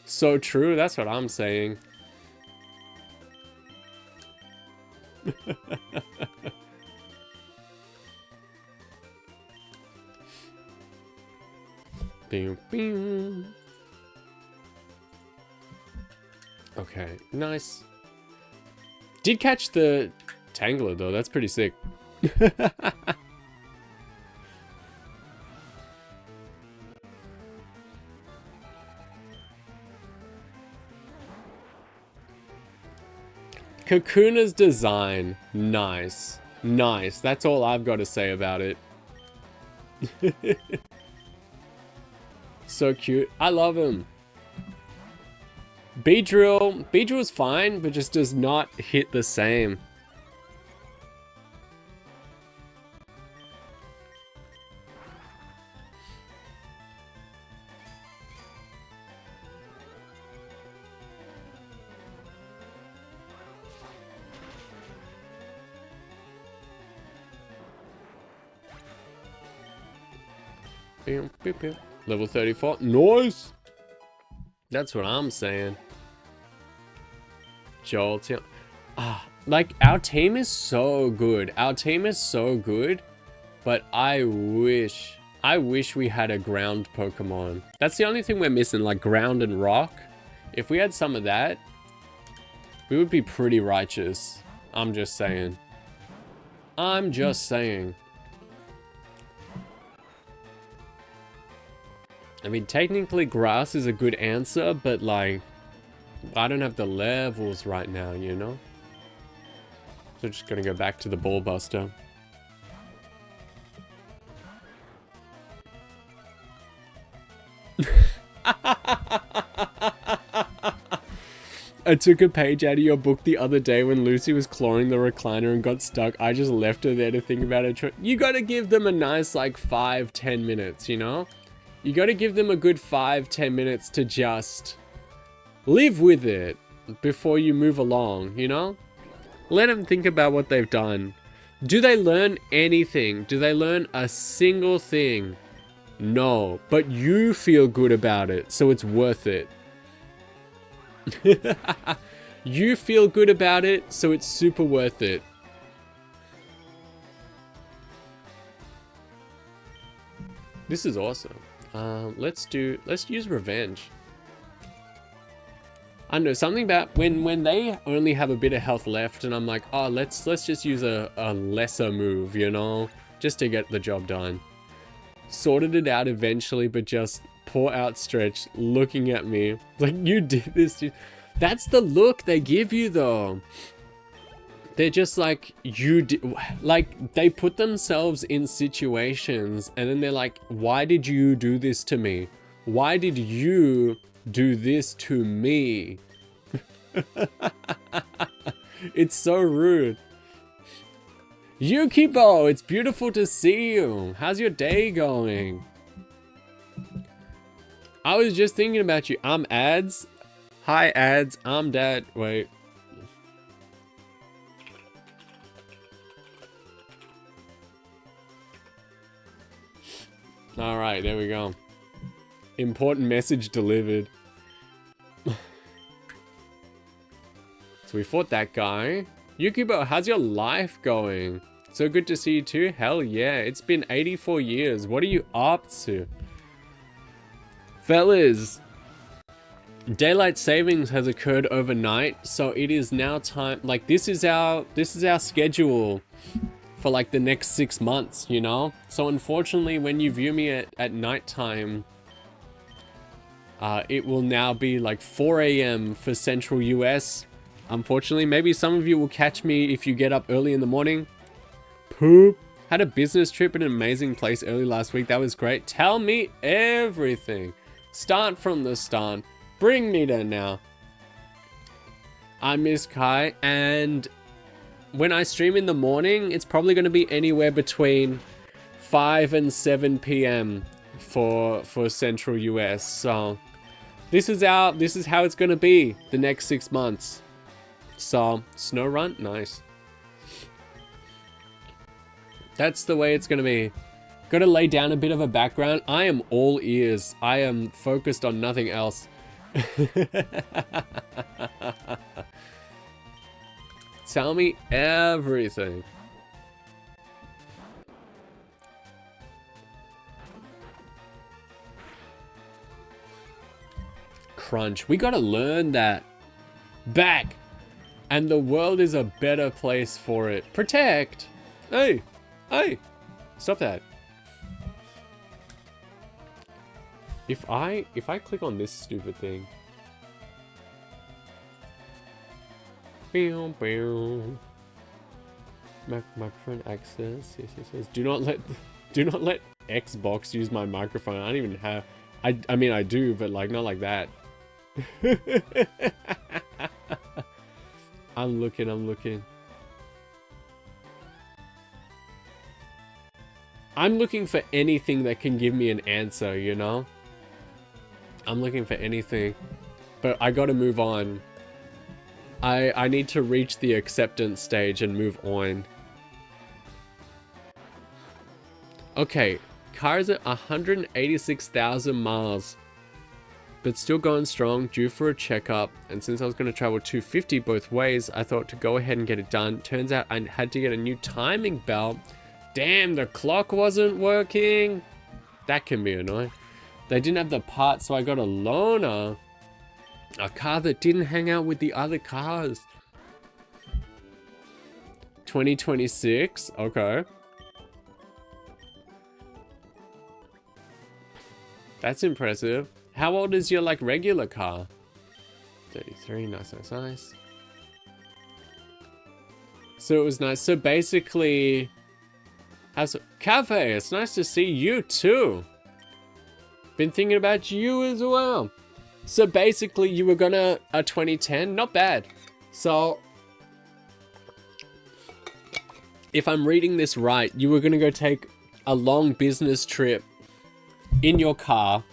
So true, that's what I'm saying. Bing, bing. Okay, nice. Did catch the Tangler though, that's pretty sick. Kakuna's design, nice. Nice, that's all I've got to say about it. So cute, I love him. Beedrill's fine, but just does not hit the same. Level 34. Nice! That's what I'm saying. Jolt. Like, our team is so good. Our team is so good. But I wish we had a ground Pokemon. That's the only thing we're missing, like ground and rock. If we had some of that, we would be pretty righteous. I'm just saying. I'm just saying. I mean, technically grass is a good answer, but like, I don't have the levels right now, you know? So just gonna go back to the ball buster. I took a page out of your book the other day when Lucy was clawing the recliner and got stuck. I just left her there to think about it. You gotta give them a nice like 5-10 minutes, you know? You gotta give them a good 5-10 minutes to just live with it before you move along, you know? Let them think about what they've done. Do they learn anything? Do they learn a single thing? No, but you feel good about it, so it's worth it. You feel good about it, so it's super worth it. This is awesome. Let's use revenge. I don't know, something about when they only have a bit of health left and I'm like, oh, let's just use a lesser move, you know, just to get the job done. Sorted it out eventually, but just poor Outstretched looking at me like, you did this. That's the look they give you though. They're just like, like, they put themselves in situations and then they're like, why did you do this to me? Why did you do this to me? It's so rude. Yukibo, it's beautiful to see you. How's your day going? I was just thinking about you. I'm Ads. Hi, Ads. I'm Dad. Wait. Alright, there we go. Important message delivered. So we fought that guy. Yukibo, how's your life going? So good to see you too. Hell yeah, it's been 84 years. What are you up to? Fellas, daylight savings has occurred overnight, so it is now time, like this is our schedule for like the next 6 months, you know? So unfortunately, when you view me at nighttime, it will now be like 4 AM for Central US. Unfortunately, maybe some of you will catch me if you get up early in the morning. Poop. Had a business trip in an amazing place early last week. That was great. Tell me everything. Start from the start. Bring me to now. I miss Kai, and when I stream in the morning, it's probably going to be anywhere between 5 and 7 PM for Central US. So this is how it's going to be the next 6 months. So, snow run, nice. That's the way it's gonna be. Gotta lay down a bit of a background. I am all ears. I am focused on nothing else. Tell me everything. Crunch. We gotta learn that. Back. And the world is a better place for it. Protect. Hey. Hey. Stop that. If I click on this stupid thing. Microphone access. Yes. Do not let Xbox use my microphone. I don't even have. I mean I do, but like not like that. I'm looking. I'm looking for anything that can give me an answer, you know? I'm looking for anything. But I gotta move on. I need to reach the acceptance stage and move on. Okay, car's at 186,000 miles. But still going strong, due for a checkup. And since I was going to travel 250 both ways, I thought to go ahead and get it done. Turns out I had to get a new timing belt. Damn, the clock wasn't working. That can be annoying. They didn't have the parts, so I got a loaner. A car that didn't hang out with the other cars. 2026, okay. That's impressive. How old is your, like, regular car? 33, nice. So it was nice. So basically, Cafe, it's nice to see you too. Been thinking about you as well. So basically, you were gonna, a 2010, not bad. So, if I'm reading this right, you were gonna go take a long business trip in your car.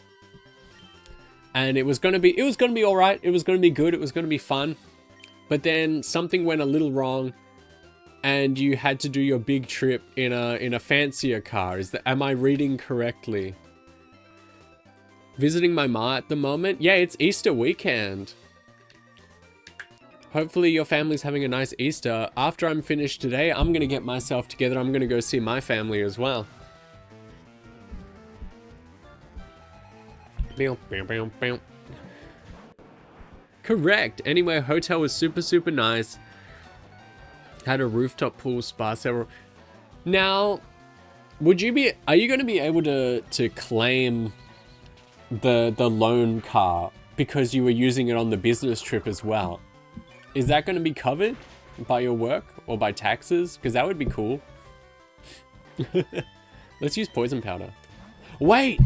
And it was gonna be all right. It was gonna be good. It was gonna be fun. But then something went a little wrong, and you had to do your big trip in a fancier car. Am I reading correctly? Visiting my ma at the moment. Yeah, it's Easter weekend. Hopefully your family's having a nice Easter. After I'm finished today, I'm gonna get myself together. I'm gonna go see my family as well. Correct. Anyway, hotel was super nice. Had a rooftop pool, spa, several. Now, are you going to be able to claim the loan car because you were using it on the business trip as well? Is that going to be covered by your work or by taxes? Because that would be cool. Let's use poison powder. Wait!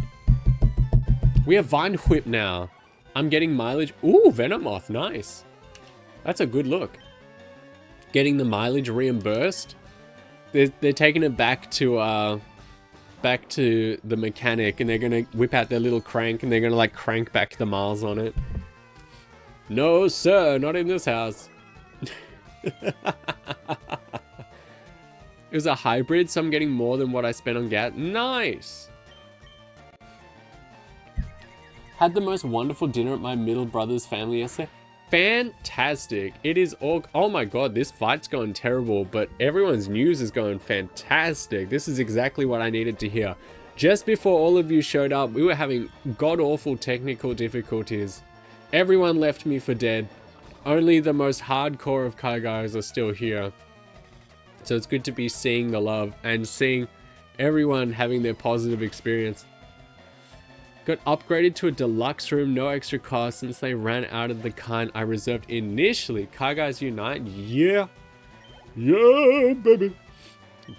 We have Vine Whip now. I'm getting mileage. Ooh, Venomoth, nice. That's a good look. Getting the mileage reimbursed. They're taking it back to the mechanic, and they're gonna whip out their little crank, and they're gonna like crank back the miles on it. No, sir, not in this house. It was a hybrid, so I'm getting more than what I spent on gas. Nice. Had the most wonderful dinner at my middle brother's family yesterday. Fantastic. It is all... Oh my god, this fight's going terrible, but everyone's news is going fantastic. This is exactly what I needed to hear. Just before all of you showed up, we were having god-awful technical difficulties. Everyone left me for dead. Only the most hardcore of Kai guys are still here. So it's good to be seeing the love and seeing everyone having their positive experience. Got upgraded to a deluxe room, no extra cost since they ran out of the kind I reserved initially. Kai Guys Unite, yeah. Yeah, baby.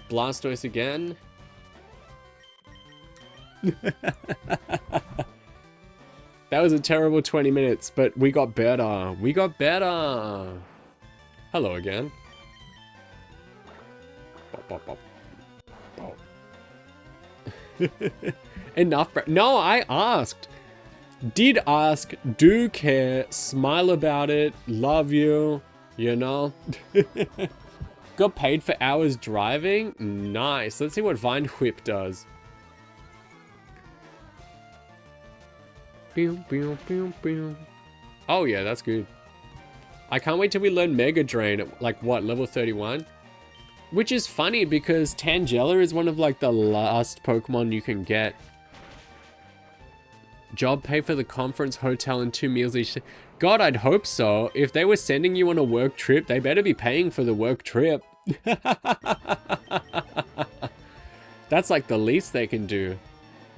Blastoise again. That was a terrible 20 minutes, but we got better. We got better. Hello again. Bop, bop, bop. Bop. Enough. No, I asked. Did ask. Do care. Smile about it. Love you. You know? Got paid for hours driving? Nice. Let's see what Vine Whip does. Oh yeah, that's good. I can't wait till we learn Mega Drain at, like, what, level 31? Which is funny because Tangela is one of, like, the last Pokemon you can get. Job pay for the conference, hotel, and 2 meals each day. God, I'd hope so. If they were sending you on a work trip, they better be paying for the work trip. That's like the least they can do.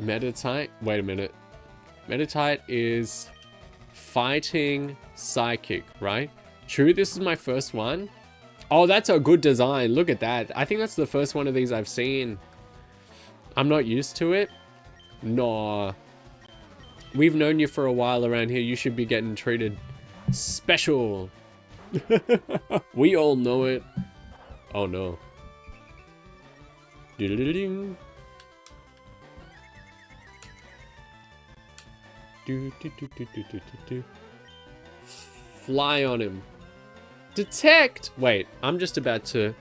Meditite? Wait a minute. Meditite is fighting psychic, right? True, this is my first one. Oh, that's a good design. Look at that. I think that's the first one of these I've seen. I'm not used to it. No. We've known you for a while around here. You should be getting treated special. We all know it. Oh no. Diddle-diddle-ding. Fly on him. Detect! Wait, I'm just about to...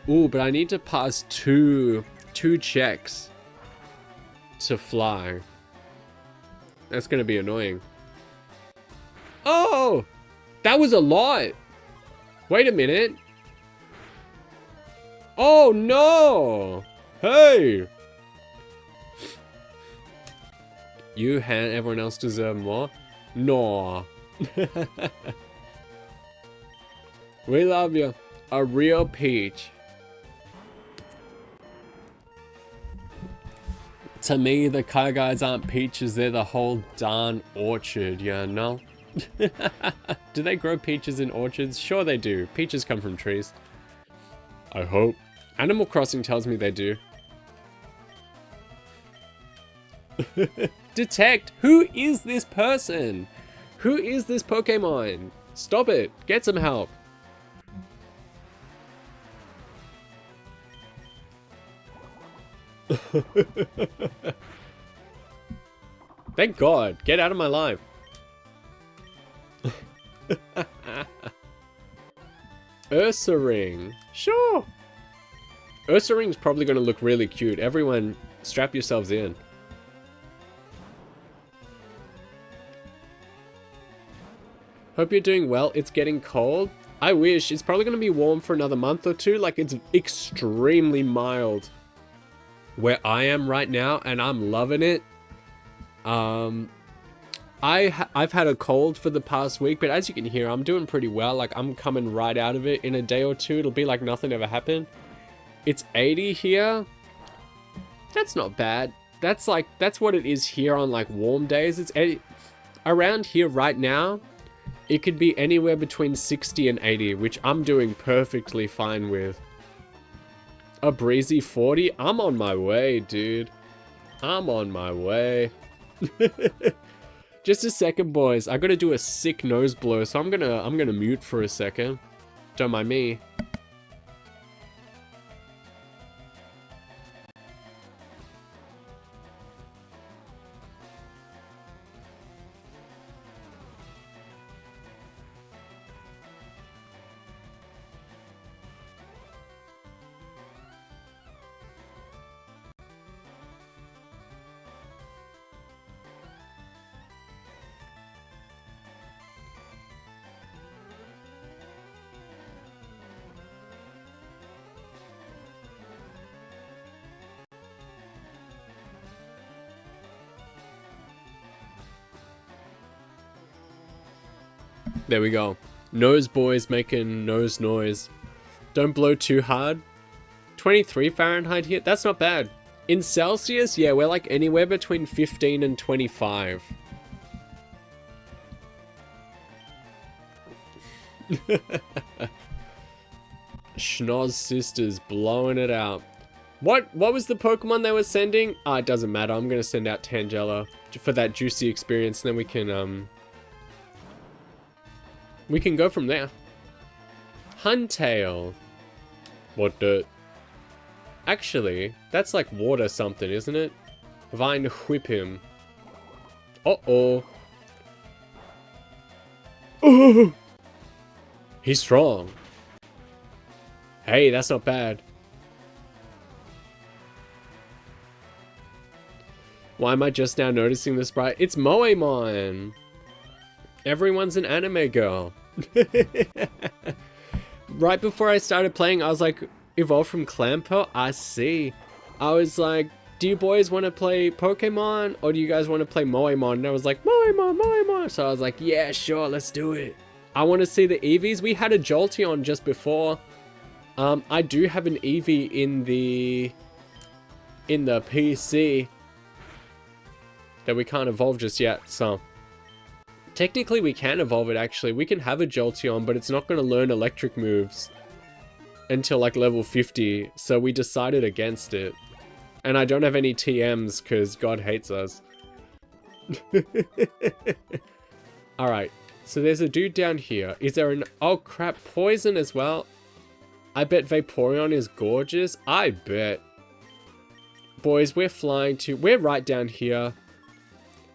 Ooh, but I need to pass two checks to fly. That's gonna be annoying. Oh! That was a lot! Wait a minute. Oh no! Hey! You and everyone else deserve more? No. We love you. A real peach. To me, the Kai guys aren't peaches, they're the whole darn orchard, you know? Do they grow peaches in orchards? Sure they do. Peaches come from trees. I hope. Animal Crossing tells me they do. Detect! Who is this person? Who is this Pokemon? Stop it. Get some help. Thank God. Get out of my life. Ursaring. Sure. Ursaring's probably going to look really cute. Everyone, strap yourselves in. Hope you're doing well. It's getting cold. I wish. It's probably going to be warm for another month or two. Like, it's extremely mild where I am right now, and I'm loving it. I've had a cold for the past week, but as you can hear, I'm doing pretty well. Like, I'm coming right out of it. In a day or two, it'll be like nothing ever happened. It's 80 here. That's not bad. That's what it is here on like warm days. It's 80. Around here right now, it could be anywhere between 60 and 80, which I'm doing perfectly fine with. A breezy 40? I'm on my way, dude. I'm on my way. Just a second, boys. I gotta do a sick nose blow, so I'm gonna mute for a second. Don't mind me. There we go. Nose boys making nose noise. Don't blow too hard. 23 Fahrenheit here. That's not bad. In Celsius, yeah, we're like anywhere between 15 and 25. Schnoz sisters blowing it out. What was the Pokemon they were sending? Ah, it doesn't matter. I'm gonna send out Tangela for that juicy experience, and then we can go from there. Huntail. What dirt? Actually, that's like water something, isn't it? Vine whip him. Uh-oh. Oh! He's strong. Hey, that's not bad. Why am I just now noticing this sprite? It's Moemon. Everyone's an anime girl. Right before I started playing, I was like, evolved from Clampo? I see. I was like, do you boys want to play Pokemon? Or do you guys want to play Moemon? And I was like, Moemon, Moemon. So I was like, yeah, sure, let's do it. I want to see the Eevees. We had a Jolteon just before. I do have an Eevee in the PC that we can't evolve just yet, so technically we can evolve it. Actually, we can have a Jolteon, but it's not going to learn electric moves until like level 50, so we decided against it. And I don't have any TMs because God hates us. Alright, so there's a dude down here. Is there an... oh crap, poison as well? I bet Vaporeon is gorgeous. I bet. Boys, we're flying to... we're right down here.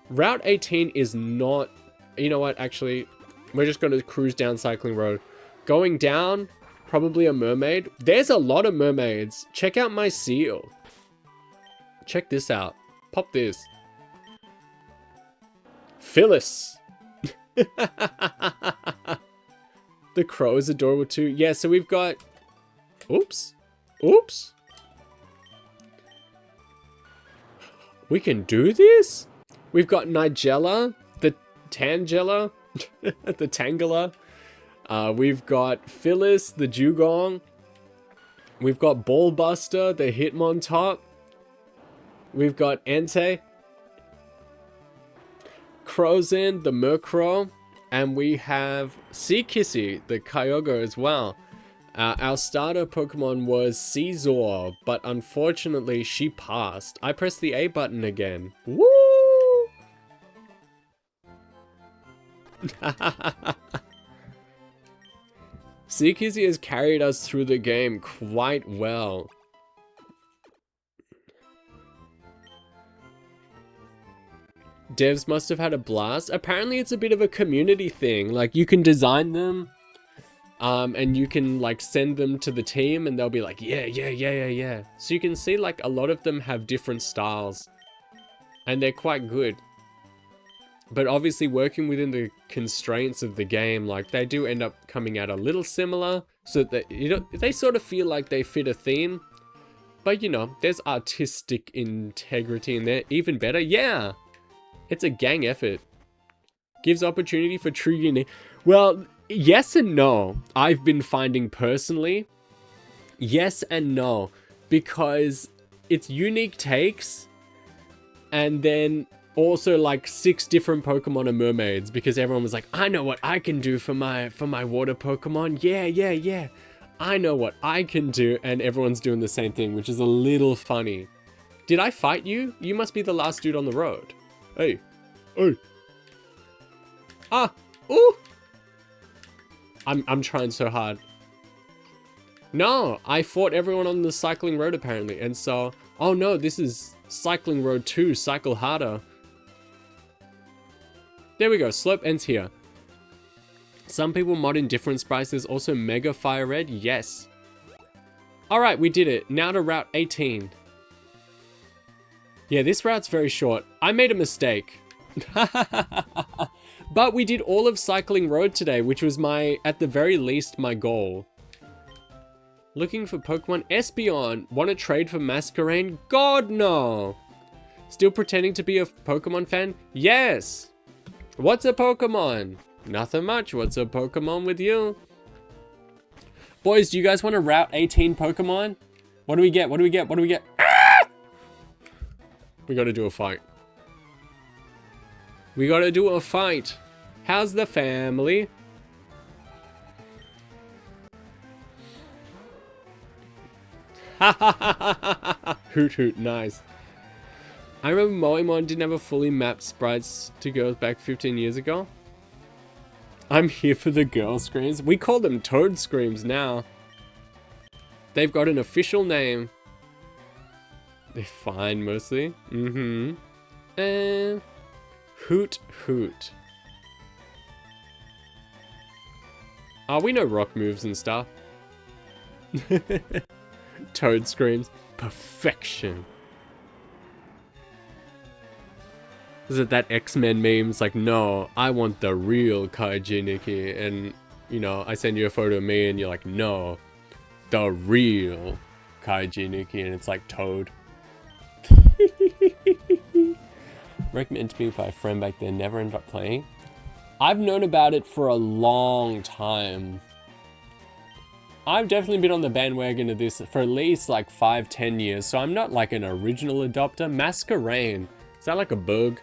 Route 18 is not... you know what, actually, we're just going to cruise down Cycling Road. Going down, probably a mermaid. There's a lot of mermaids. Check out my seal. Check this out. Pop this. Phyllis. The crow is adorable too. Yeah, so we've got... oops. Oops. We can do this? We've got Nigella, the Tangela, the Tangela. We've got Phyllis, the Dugong. We've got Ballbuster, the Hitmontop. We've got Entei, Crozin, the Murkrow. And we have Seakissy, the Kyogre as well. Our starter Pokemon was Caesar, but unfortunately she passed. I pressed the A button again. Woo! Seakissy has carried us through the game quite well. Devs must have had a blast. Apparently it's a bit of a community thing. Like, you can design them, and you can like send them to the team and they'll be like, yeah. So you can see like a lot of them have different styles and they're quite good. But obviously working within the constraints of the game, like they do end up coming out a little similar, so that, you know, they sort of feel like they fit a theme. But you know, there's artistic integrity in there. Even better, yeah, it's a gang effort. Gives opportunity for true unique. Well, yes and no. I've been finding personally, yes and no, because it's unique takes, and then also like 6 different Pokemon are mermaids, because everyone was like, I know what I can do for my water Pokemon. Yeah. I know what I can do, and everyone's doing the same thing, which is a little funny. Did I fight you? You must be the last dude on the road. Hey. Ah. Ooh. I'm trying so hard. No, I fought everyone on the Cycling Road apparently, and so, oh no, this is Cycling Road 2, cycle harder. There we go, slope ends here. Some people mod in different sprites. There's also Mega FireRed, yes. Alright, we did it. Now to Route 18. Yeah, this route's very short. I made a mistake. But we did all of Cycling Road today, which was at the very least, my goal. Looking for Pokemon Espeon. Want to trade for Masquerain? God, no. Still pretending to be a Pokemon fan? Yes. What's a Pokemon? Nothing much. What's a Pokemon with you? Boys, do you guys want to Route 18 Pokemon? What do we get? Ah! We gotta do a fight. How's the family? Hoot hoot, nice. I remember Moemon didn't have a fully mapped sprites to girls back 15 years ago. I'm here for the girl screams. We call them Toad Screams now. They've got an official name. They're fine mostly. Hoot hoot. We know rock moves and stuff. Toad screams. Perfection. Is it that X-Men meme? It's like, no, I want the real Kaiji Nikki. And, you know, I send you a photo of me and you're like, no, the real Kaiji Nikki. And it's like Toad. Recommended to me by a friend back then, never ended up playing. I've known about it for a long time. I've definitely been on the bandwagon of this for at least like 5-10 years, so I'm not like an original adopter. Masquerade. Is that like a bug?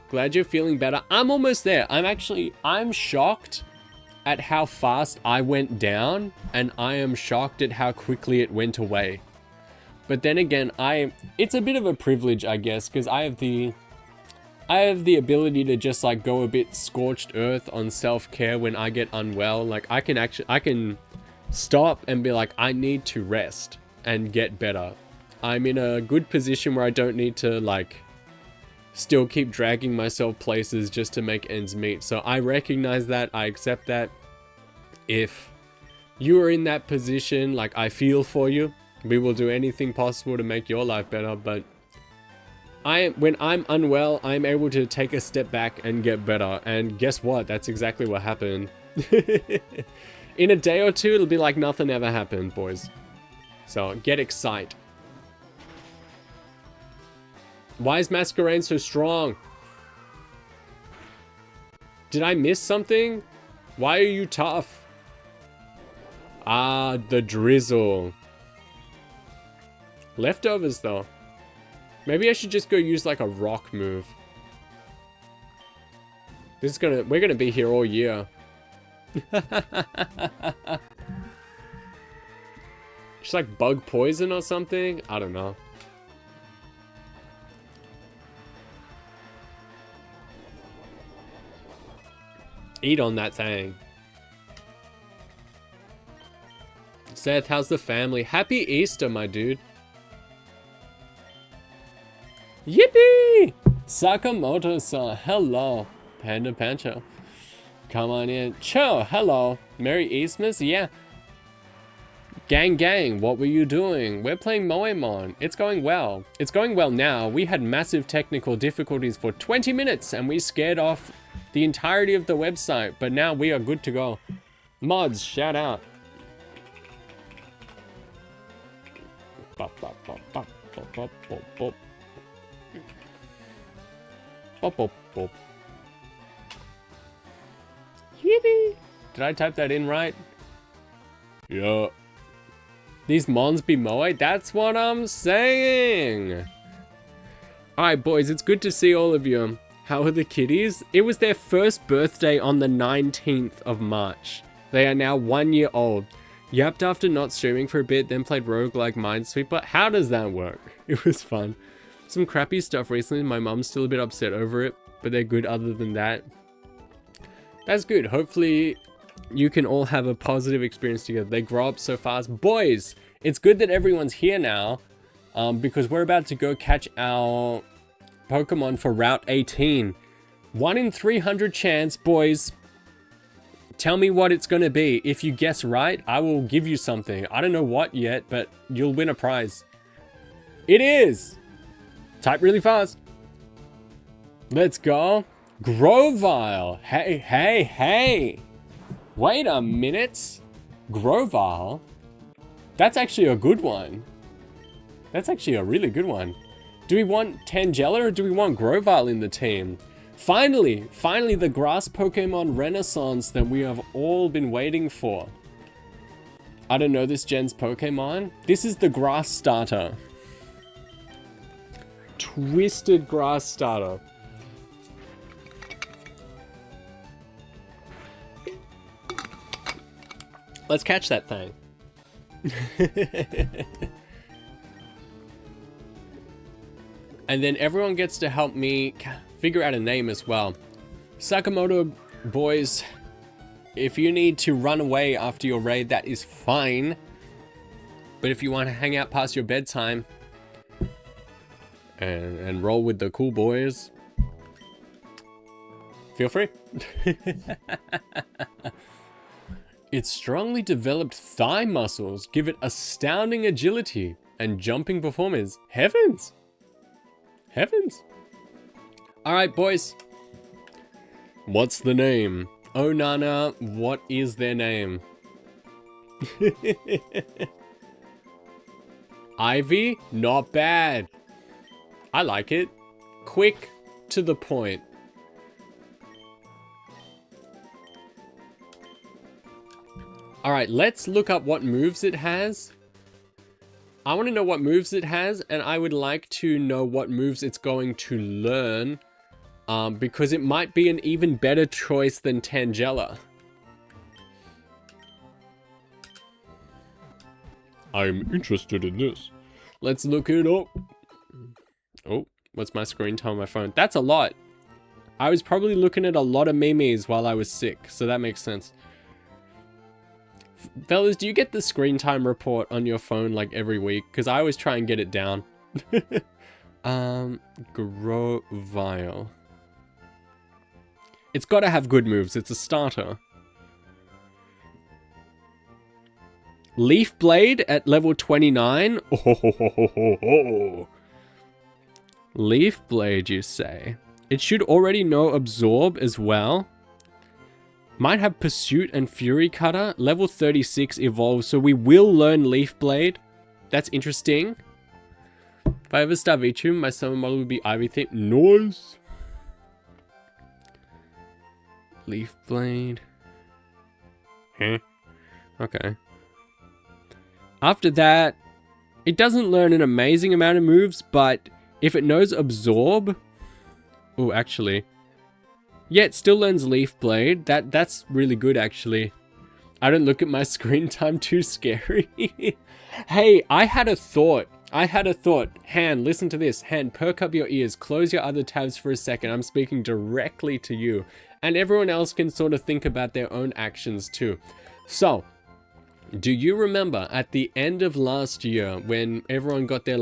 Glad you're feeling better. I'm almost there. I'm shocked at how fast I went down, and I am shocked at how quickly it went away. But then again, it's a bit of a privilege, I guess, because I have the ability to just like go a bit scorched earth on self-care when I get unwell. Like I can stop and be like, I need to rest and get better. I'm in a good position where I don't need to like still keep dragging myself places just to make ends meet. So I recognize that, I accept that. If you are in that position, like I feel for you. We will do anything possible to make your life better, but when I'm unwell, I'm able to take a step back and get better. And guess what? That's exactly what happened. In a day or two, it'll be like nothing ever happened, boys. So get excited. Why is Masquerade so strong? Did I miss something? Why are you tough? Ah, the drizzle. Leftovers though. Maybe I should just go use like a rock move. We're gonna be here all year. Just like bug poison or something? I don't know. Eat on that thing. Seth, how's the family? Happy Easter, my dude. Yippee! Sakamoto-san, hello. Panda Pancho. Come on in. Cho, hello. Merry Eastmas? Yeah. Gang, what were you doing? We're playing Moemon. It's going well. It's going well now. We had massive technical difficulties for 20 minutes and we scared off the entirety of the website, but now we are good to go. Mods, shout out. Yippee! Did I type that in right? Yeah. These mons be moe? That's what I'm saying! Alright boys, it's good to see all of you. How are the kiddies? It was their first birthday on the 19th of March. They are now 1 year old. Yapped after not streaming for a bit, then played roguelike Minesweeper. How does that work? It was fun. Some crappy stuff recently. My mom's still a bit upset over it, but they're good other than that. That's good. Hopefully you can all have a positive experience together. They grow up so fast. Boys, it's good that everyone's here now, because we're about to go catch our Pokemon for Route 18. 1 in 300 chance, boys. Tell me what it's gonna be. If you guess right, I will give you something. I don't know what yet, but you'll win a prize. It is! Type really fast. Let's go. Grovyle. Hey. Wait a minute. Grovyle? That's actually a good one. That's actually a really good one. Do we want Tangela or do we want Grovyle in the team? Finally, the grass Pokemon renaissance that we have all been waiting for. I don't know this gen's Pokemon. This is the grass starter. Twisted grass starter. Let's catch that thing. And then everyone gets to help me figure out a name as well. Sakamoto boys, if you need to run away after your raid, that is fine. But if you want to hang out past your bedtime and roll with the cool boys, feel free. Its strongly developed thigh muscles give it astounding agility and jumping performance. Heavens! Heavens! Alright, boys. What's the name? Oh, Nana, what is their name? Ivy? Not bad. I like it. Quick, to the point. Alright, let's look up what moves it has. I want to know what moves it has, and I would like to know what moves it's going to learn. Because it might be an even better choice than Tangela. I'm interested in this. Let's look it up. Oh, what's my screen time on my phone? That's a lot. I was probably looking at a lot of memes while I was sick, so that makes sense. Fellas, do you get the screen time report on your phone like every week? Because I always try and get it down. Grovile. It's got to have good moves. It's a starter. Leaf Blade at level 29. Oh. Leaf Blade, you say? It should already know Absorb as well. Might have Pursuit and Fury Cutter. Level 36 evolves, so we will learn Leaf Blade. That's interesting. If I ever start VTube, my summon model would be Ivy themed. Nice. Leaf Blade. Huh? Okay. After that, it doesn't learn an amazing amount of moves, but if it knows Absorb... Oh, actually... Yeah, it still learns Leaf Blade. That's really good, actually. I don't look at my screen time, too scary. Hey, I had a thought. Han, listen to this. Han, perk up your ears. Close your other tabs for a second. I'm speaking directly to you. And everyone else can sort of think about their own actions, too. So, do you remember at the end of last year when everyone got their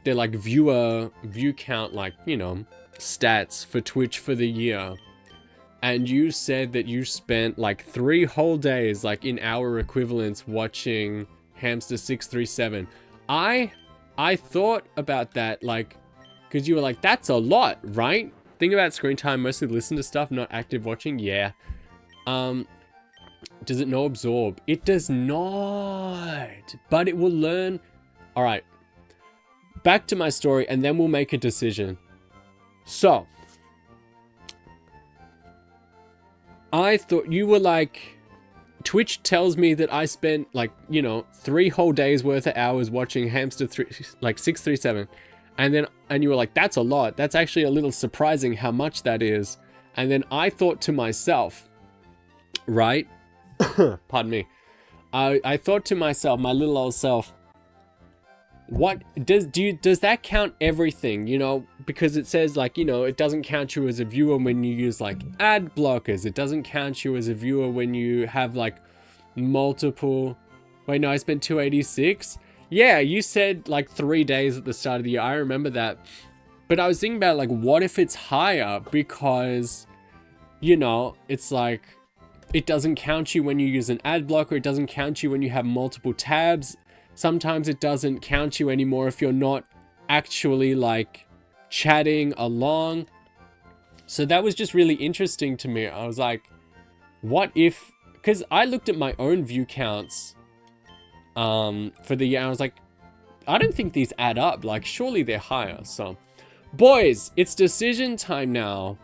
view count, like, you know, stats for Twitch for the year, and you said that you spent like 3 whole days, like in hour equivalents, watching Hamster 637. I thought about that, like, because you were like, that's a lot, right? Think about screen time, mostly listen to stuff, not active watching. Yeah. Does it know Absorb? It does not, but it will learn. All right, back to my story, and then we'll make a decision. So, I thought you were like, Twitch tells me that I spent like, you know, 3 whole days worth of hours watching Hamster 637. And you were like, that's a lot. That's actually a little surprising how much that is. And then I thought to myself, right? Pardon me. I thought to myself, my little old self, what does that count everything, you know? Because it says, like, you know, it doesn't count you as a viewer when you use like ad blockers. It doesn't count you as a viewer when you have like multiple. Wait, no, I spent 286. Yeah, you said like 3 days at the start of the year. I remember that. But I was thinking about like, what if it's higher? Because, you know, it's like, it doesn't count you when you use an ad blocker. It doesn't count you when you have multiple tabs. Sometimes it doesn't count you anymore if you're not actually like chatting along. So that was just really interesting to me. I was like, what if, because I looked at my own view counts for the year. I was like, I don't think these add up. Like, surely they're higher. So, boys, it's decision time now.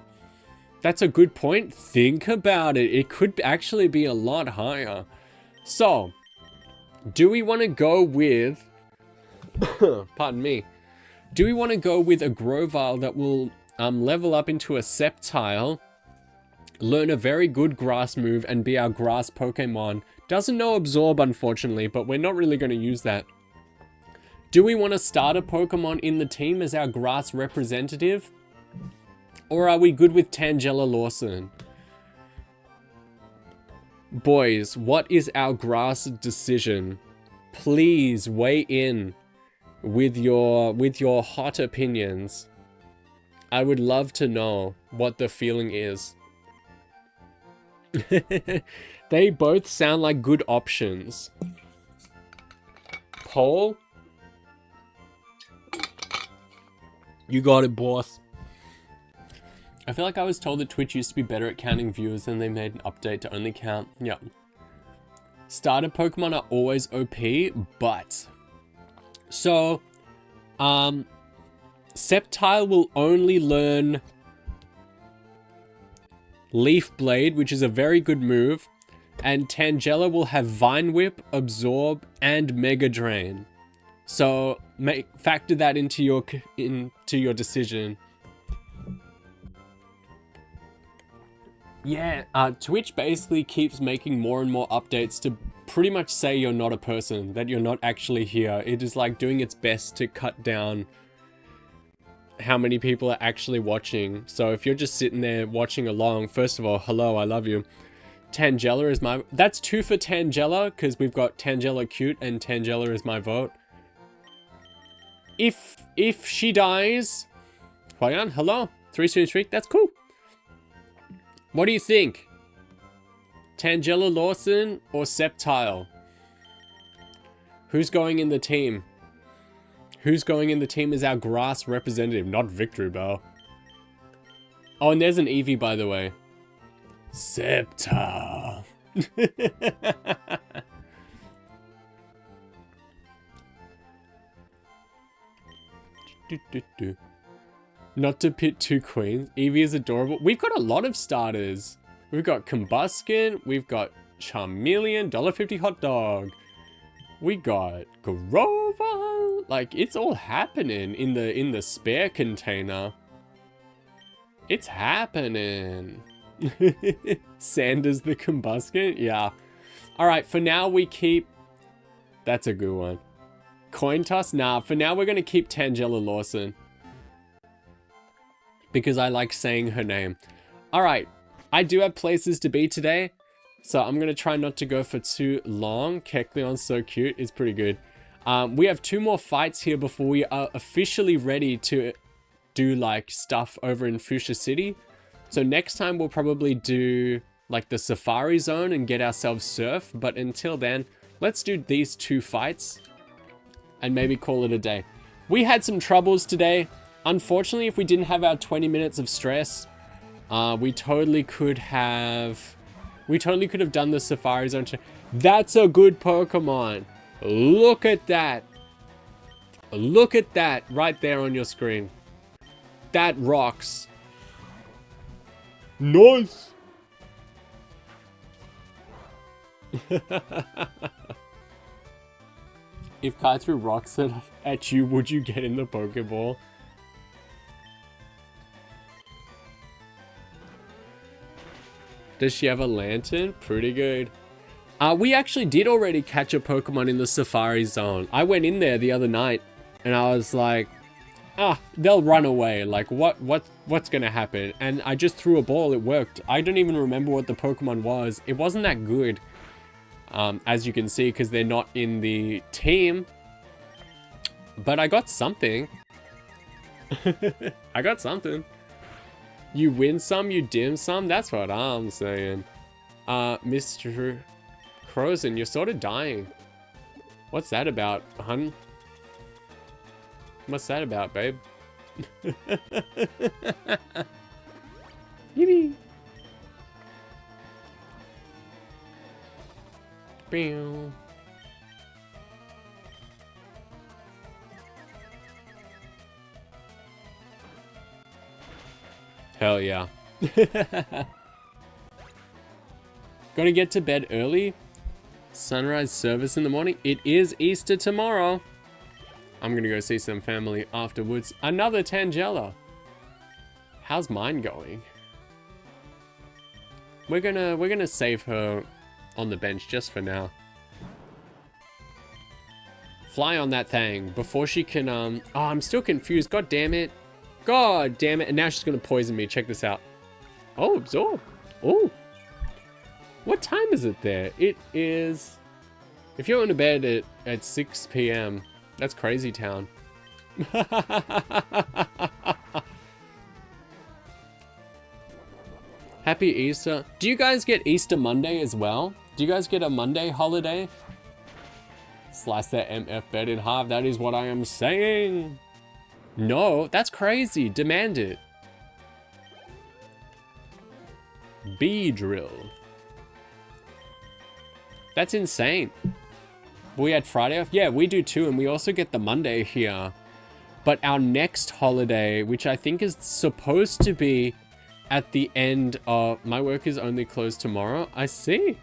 That's a good point. Think about it. It could actually be a lot higher. So, do we want to go with, pardon me, do we want to go with a Grovile that will level up into a Sceptile, learn a very good grass move, and be our grass Pokemon? Doesn't know Absorb, unfortunately, but we're not really going to use that. Do we want to start a Pokemon in the team as our grass representative? Or are we good with Tangela Lawson? Boys, what is our grass decision? Please weigh in with your hot opinions. I would love to know what the feeling is. They both sound like good options. Paul? You got it, boss. I feel like I was told that Twitch used to be better at counting viewers and they made an update to only count. Yeah. Starter Pokemon are always OP, but... So, Sceptile will only learn Leaf Blade, which is a very good move, and Tangela will have Vine Whip, Absorb, and Mega Drain. So factor that into your decision. Yeah, Twitch basically keeps making more and more updates to pretty much say you're not a person, that you're not actually here. It is like doing its best to cut down how many people are actually watching. So if you're just sitting there watching along, first of all, hello, I love you. Tangela is my... That's 2 for Tangela, because we've got Tangela Cute and Tangela is my vote. If she dies... Huayan, hello. 3 streak, that's cool. What do you think? Tangela Lawson or Sceptile? Who's going in the team? Who's going in the team as our grass representative, not Victory Bell. Oh, and there's an Eevee, by the way. Sceptile. Not to pit 2 queens. Eevee is adorable. We've got a lot of starters. We've got Combuskin. We've got Charmeleon. $1.50 hot dog. We got Grover. Like, it's all happening in the spare container. It's happening. Sanders the Combuskin? Yeah. Alright, for now we keep... That's a good one. Coin toss? Nah, for now we're going to keep Tangela Lawson. Because I like saying her name. Alright, I do have places to be today. So I'm going to try not to go for too long. Kecleon's so cute. It's pretty good. We have 2 more fights here before we are officially ready to do like stuff over in Fuchsia City. So next time we'll probably do like the Safari Zone and get ourselves Surf. But until then, let's do these 2 fights and maybe call it a day. We had some troubles today. Unfortunately, if we didn't have our 20 minutes of stress, we totally could have done the Safari Zone. That's a good Pokemon. Look at that. Look at that right there on your screen. That rocks. Nice. If Kai threw rocks at you, would you get in the Pokeball? Does she have a lantern? Pretty good. We actually did already catch a Pokemon in the Safari Zone. I went in there the other night and I was like, they'll run away. Like, what's gonna happen? And I just threw a ball. It worked. I don't even remember what the Pokemon was. It wasn't that good. As you can see, because they're not in the team. But I got something. I got something. You win some, you dim some. That's what I'm saying. Mr. Crozen, you're sort of dying. What's that about, hun? What's that about, babe? Yippee! Meow. Hell yeah. Gonna get to bed early. Sunrise service in the morning. It is Easter tomorrow. I'm gonna go see some family afterwards. Another Tangela. How's mine going? We're gonna save her on the bench just for now. Fly on that thing before she can oh, I'm still confused. God damn it. God damn it. And now she's gonna poison me. Check this out. Oh, absorb. Oh. What time is it there? It is... If you're going to bed at 6 p.m., that's crazy town. Happy Easter. Do you guys get Easter Monday as well? Do you guys get a Monday holiday? Slice that MF bed in half. That is what I am saying. No, that's crazy. Demand it. Bee drill. That's insane. We had Friday off? Yeah, we do too, and we also get the Monday here. But our next holiday, which I think is supposed to be at the end of... My work is only closed tomorrow. I see.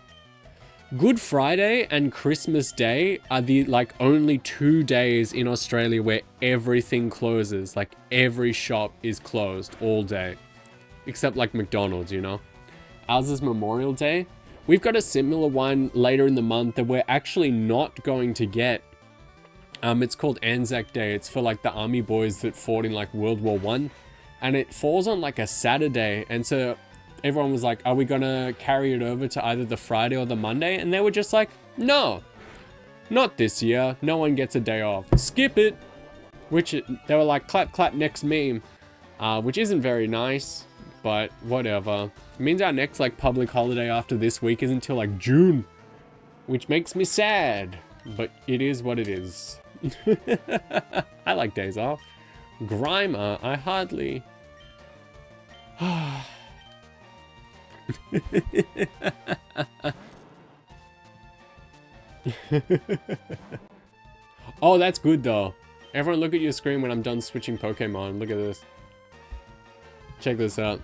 Good Friday and Christmas Day are the only 2 days in Australia where everything closes. Like every shop is closed all day. Except like McDonald's, you know? Ours is Memorial Day. We've got a similar one later in the month that we're actually not going to get. It's called Anzac Day. It's for like the army boys that fought in like World War I. And it falls on like a Saturday. And so everyone was like, are we gonna carry it over to either the Friday or the Monday? And they were just like, no, not this year. No one gets a day off. Skip it. They were like, clap, clap, next meme. Which isn't very nice, but whatever. It means our next like public holiday after this week isn't until like June, which makes me sad, but it is what it is. I like days off. Grimer, I hardly... Oh, that's good though. Everyone look at your screen when I'm done switching Pokemon. Look at this. Check this out.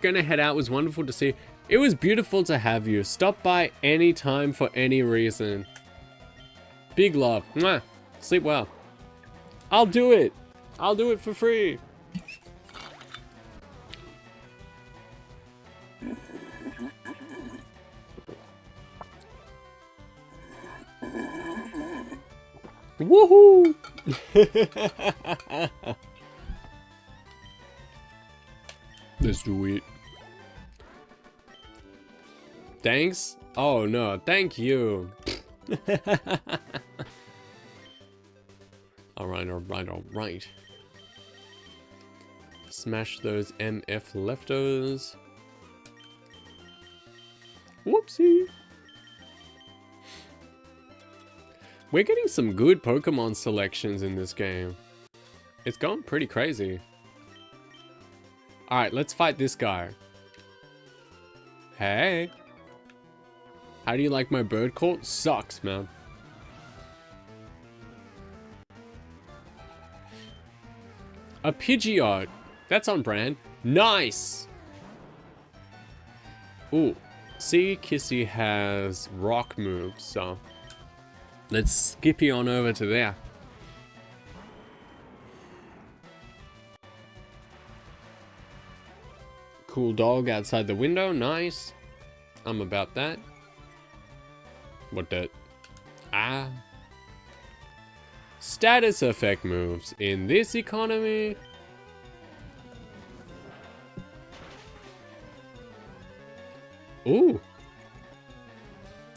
Gonna head out. It was wonderful to see. It was beautiful to have you. Stop by anytime for any reason. Big love. Mwah. Sleep well. I'll do it. I'll do it for free. Woohoo! Let's do it. Thanks? Oh no, thank you. Alright, alright, alright. Smash those MF leftos. Whoopsie. We're getting some good Pokemon selections in this game. It's going pretty crazy. Alright, let's fight this guy. Hey. How do you like my bird call? Sucks, man. A Pidgeot. That's on brand. Nice. Ooh. See, Kissy has rock moves, so let's skippy on over to there. Cool dog outside the window. Nice. I'm about that. What that? Ah. Status effect moves in this economy. Ooh.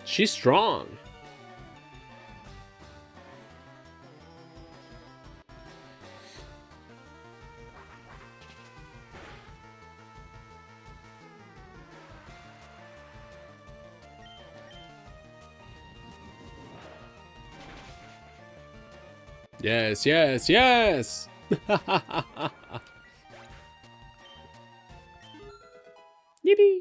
She's strong. Yes, yes, yes! Yippee!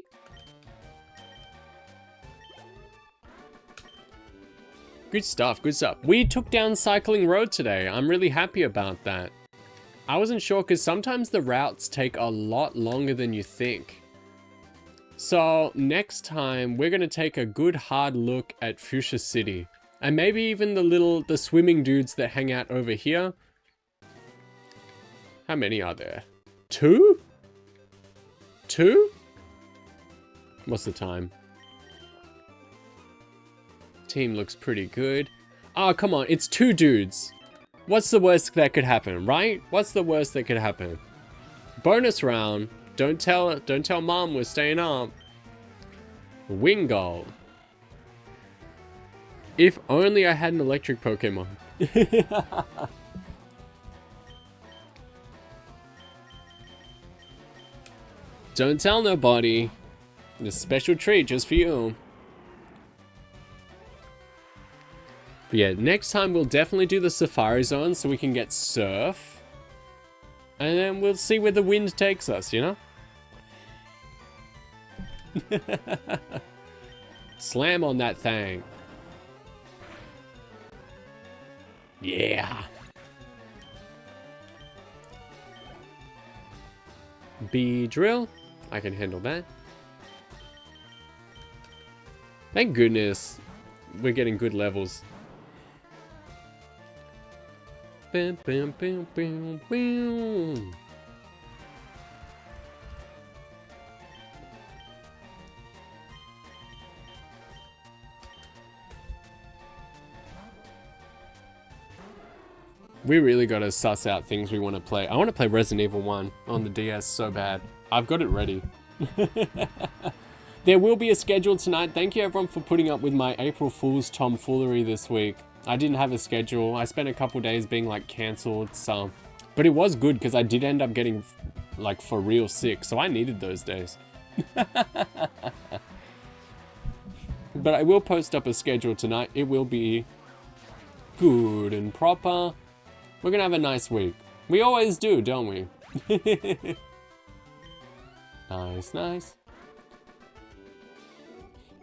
Good stuff, good stuff. We took down Cycling Road today. I'm really happy about that. I wasn't sure because sometimes the routes take a lot longer than you think. So next time we're going to take a good hard look at Fuchsia City. And maybe even the swimming dudes that hang out over here. How many are there? 2? 2? What's the time? Team looks pretty good. Oh, come on. It's 2 dudes. What's the worst that could happen, right? What's the worst that could happen? Bonus round. Don't tell mom we're staying up. Wingull. If only I had an electric Pokemon. Don't tell nobody. This special treat just for you. But yeah, next time we'll definitely do the Safari Zone so we can get surf. And then we'll see where the wind takes us, you know? Slam on that thing. Yeah. B drill. I can handle that. Thank goodness we're getting good levels. Bam, bam, bam, bam, bam. We really gotta suss out things we want to play. I want to play Resident Evil 1 on the DS so bad. I've got it ready. There will be a schedule tonight. Thank you everyone for putting up with my April Fool's tomfoolery this week. I didn't have a schedule. I spent a couple days being like cancelled, so... But it was good because I did end up getting like for real sick, so I needed those days. But I will post up a schedule tonight. It will be good and proper. We're gonna have a nice week. We always do, don't we? Nice, nice.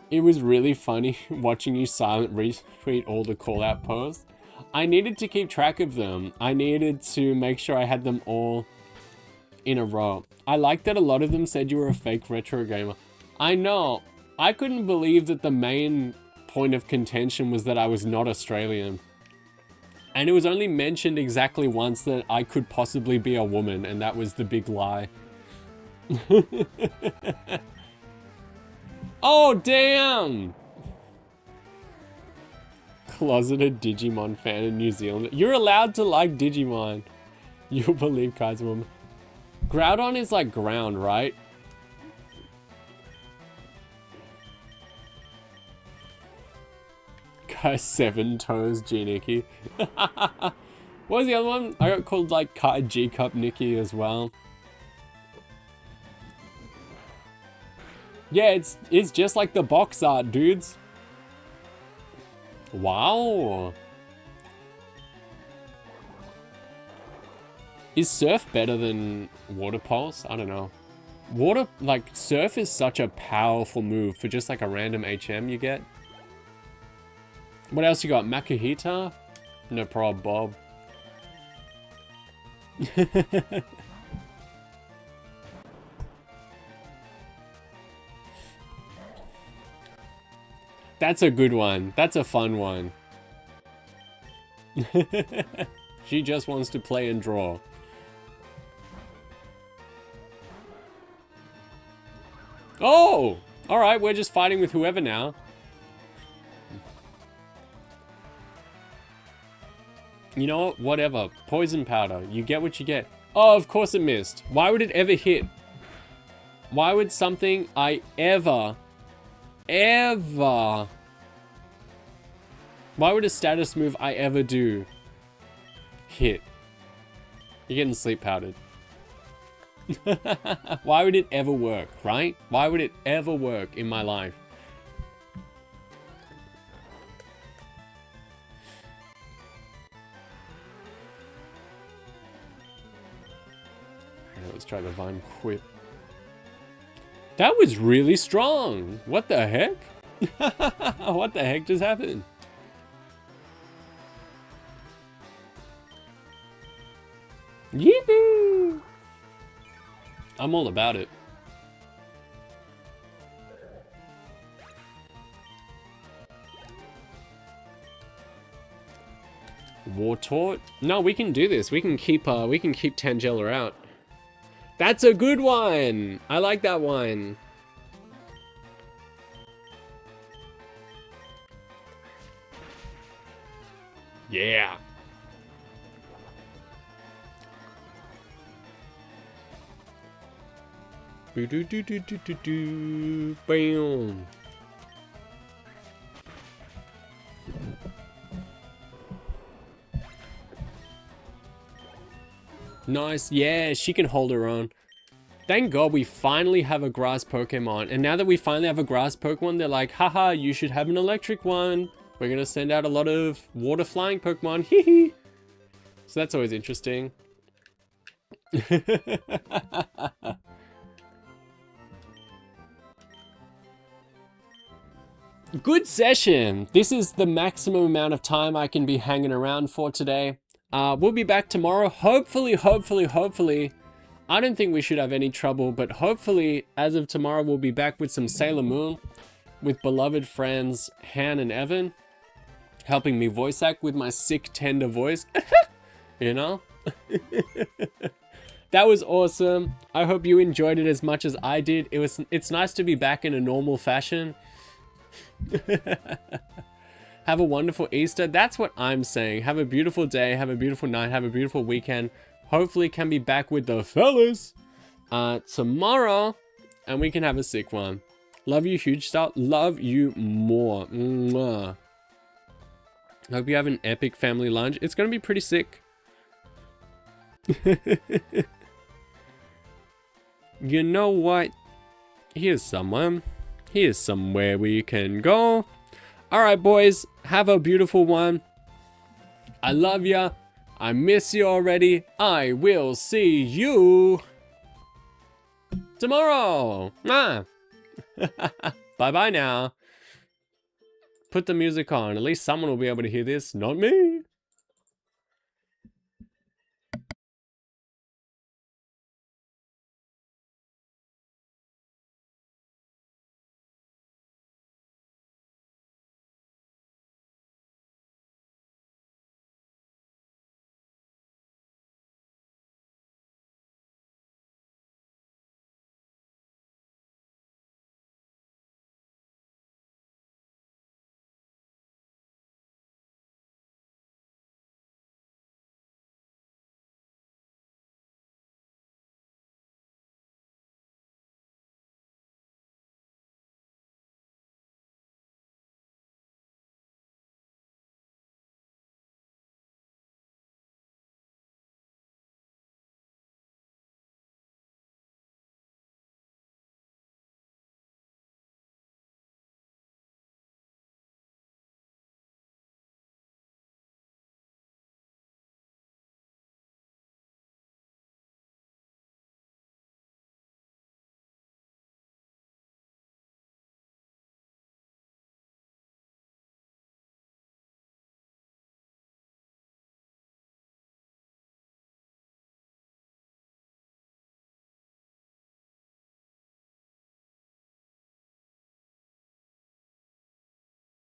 It was really funny watching you silent retweet all the call-out posts. I needed to keep track of them. I needed to make sure I had them all in a row. I like that a lot of them said you were a fake retro gamer. I know. I couldn't believe that the main point of contention was that I was not Australian. And it was only mentioned exactly once that I could possibly be a woman, and that was the big lie. Oh, damn! Closeted Digimon fan in New Zealand. You're allowed to like Digimon. You'll believe Kaiserwoman. Groudon is like ground, right? Kai 7 Toes G Nikki. What was the other one? I got called like Kai G Cup Nikki as well. Yeah, it's just like the box art, dudes. Wow. Is Surf better than Water Pulse? I don't know. Surf is such a powerful move for just like a random HM you get. What else you got? Makuhita? No prob, Bob. That's a good one. That's a fun one. She just wants to play and draw. Oh! Alright, we're just fighting with whoever now. You know what? Whatever. Poison powder. You get what you get. Oh, of course it missed. Why would it ever hit? Why would something I ever... Why would a status move I ever do hit? You're getting sleep powdered. Why would it ever work, right? Why would it ever work in my life? Let's try the Vine Whip. That was really strong. What the heck? What the heck just happened? Yeehoo! I'm all about it. War Taught? No, we can do this. We can keep Tangela out. That's a good one. I like that one. Yeah. Bam. Nice. Yeah, she can hold her own. Thank God we finally have a grass Pokemon. And now that we finally have a grass Pokemon, they're like, haha, you should have an electric one. We're going to send out a lot of water flying Pokemon. Hee hee. So that's always interesting. Good session. This is the maximum amount of time I can be hanging around for today. We'll be back tomorrow. Hopefully. I don't think we should have any trouble, but hopefully, as of tomorrow, we'll be back with some Sailor Moon with beloved friends Han and Evan, helping me voice act with my sick, tender voice. You know? That was awesome. I hope you enjoyed it as much as I did. It's nice to be back in a normal fashion. Have a wonderful Easter. That's what I'm saying. Have a beautiful day. Have a beautiful night. Have a beautiful weekend. Hopefully can be back with the fellas tomorrow, and we can have a sick one. Love you, huge star. Love you more. Mwah. Hope you have an epic family lunch. It's gonna be pretty sick. You know what? Here's somewhere we can go. Alright, boys. Have a beautiful one. I love ya. I miss you already. I will see you tomorrow. Bye-bye now. Put the music on. At least someone will be able to hear this. Not me.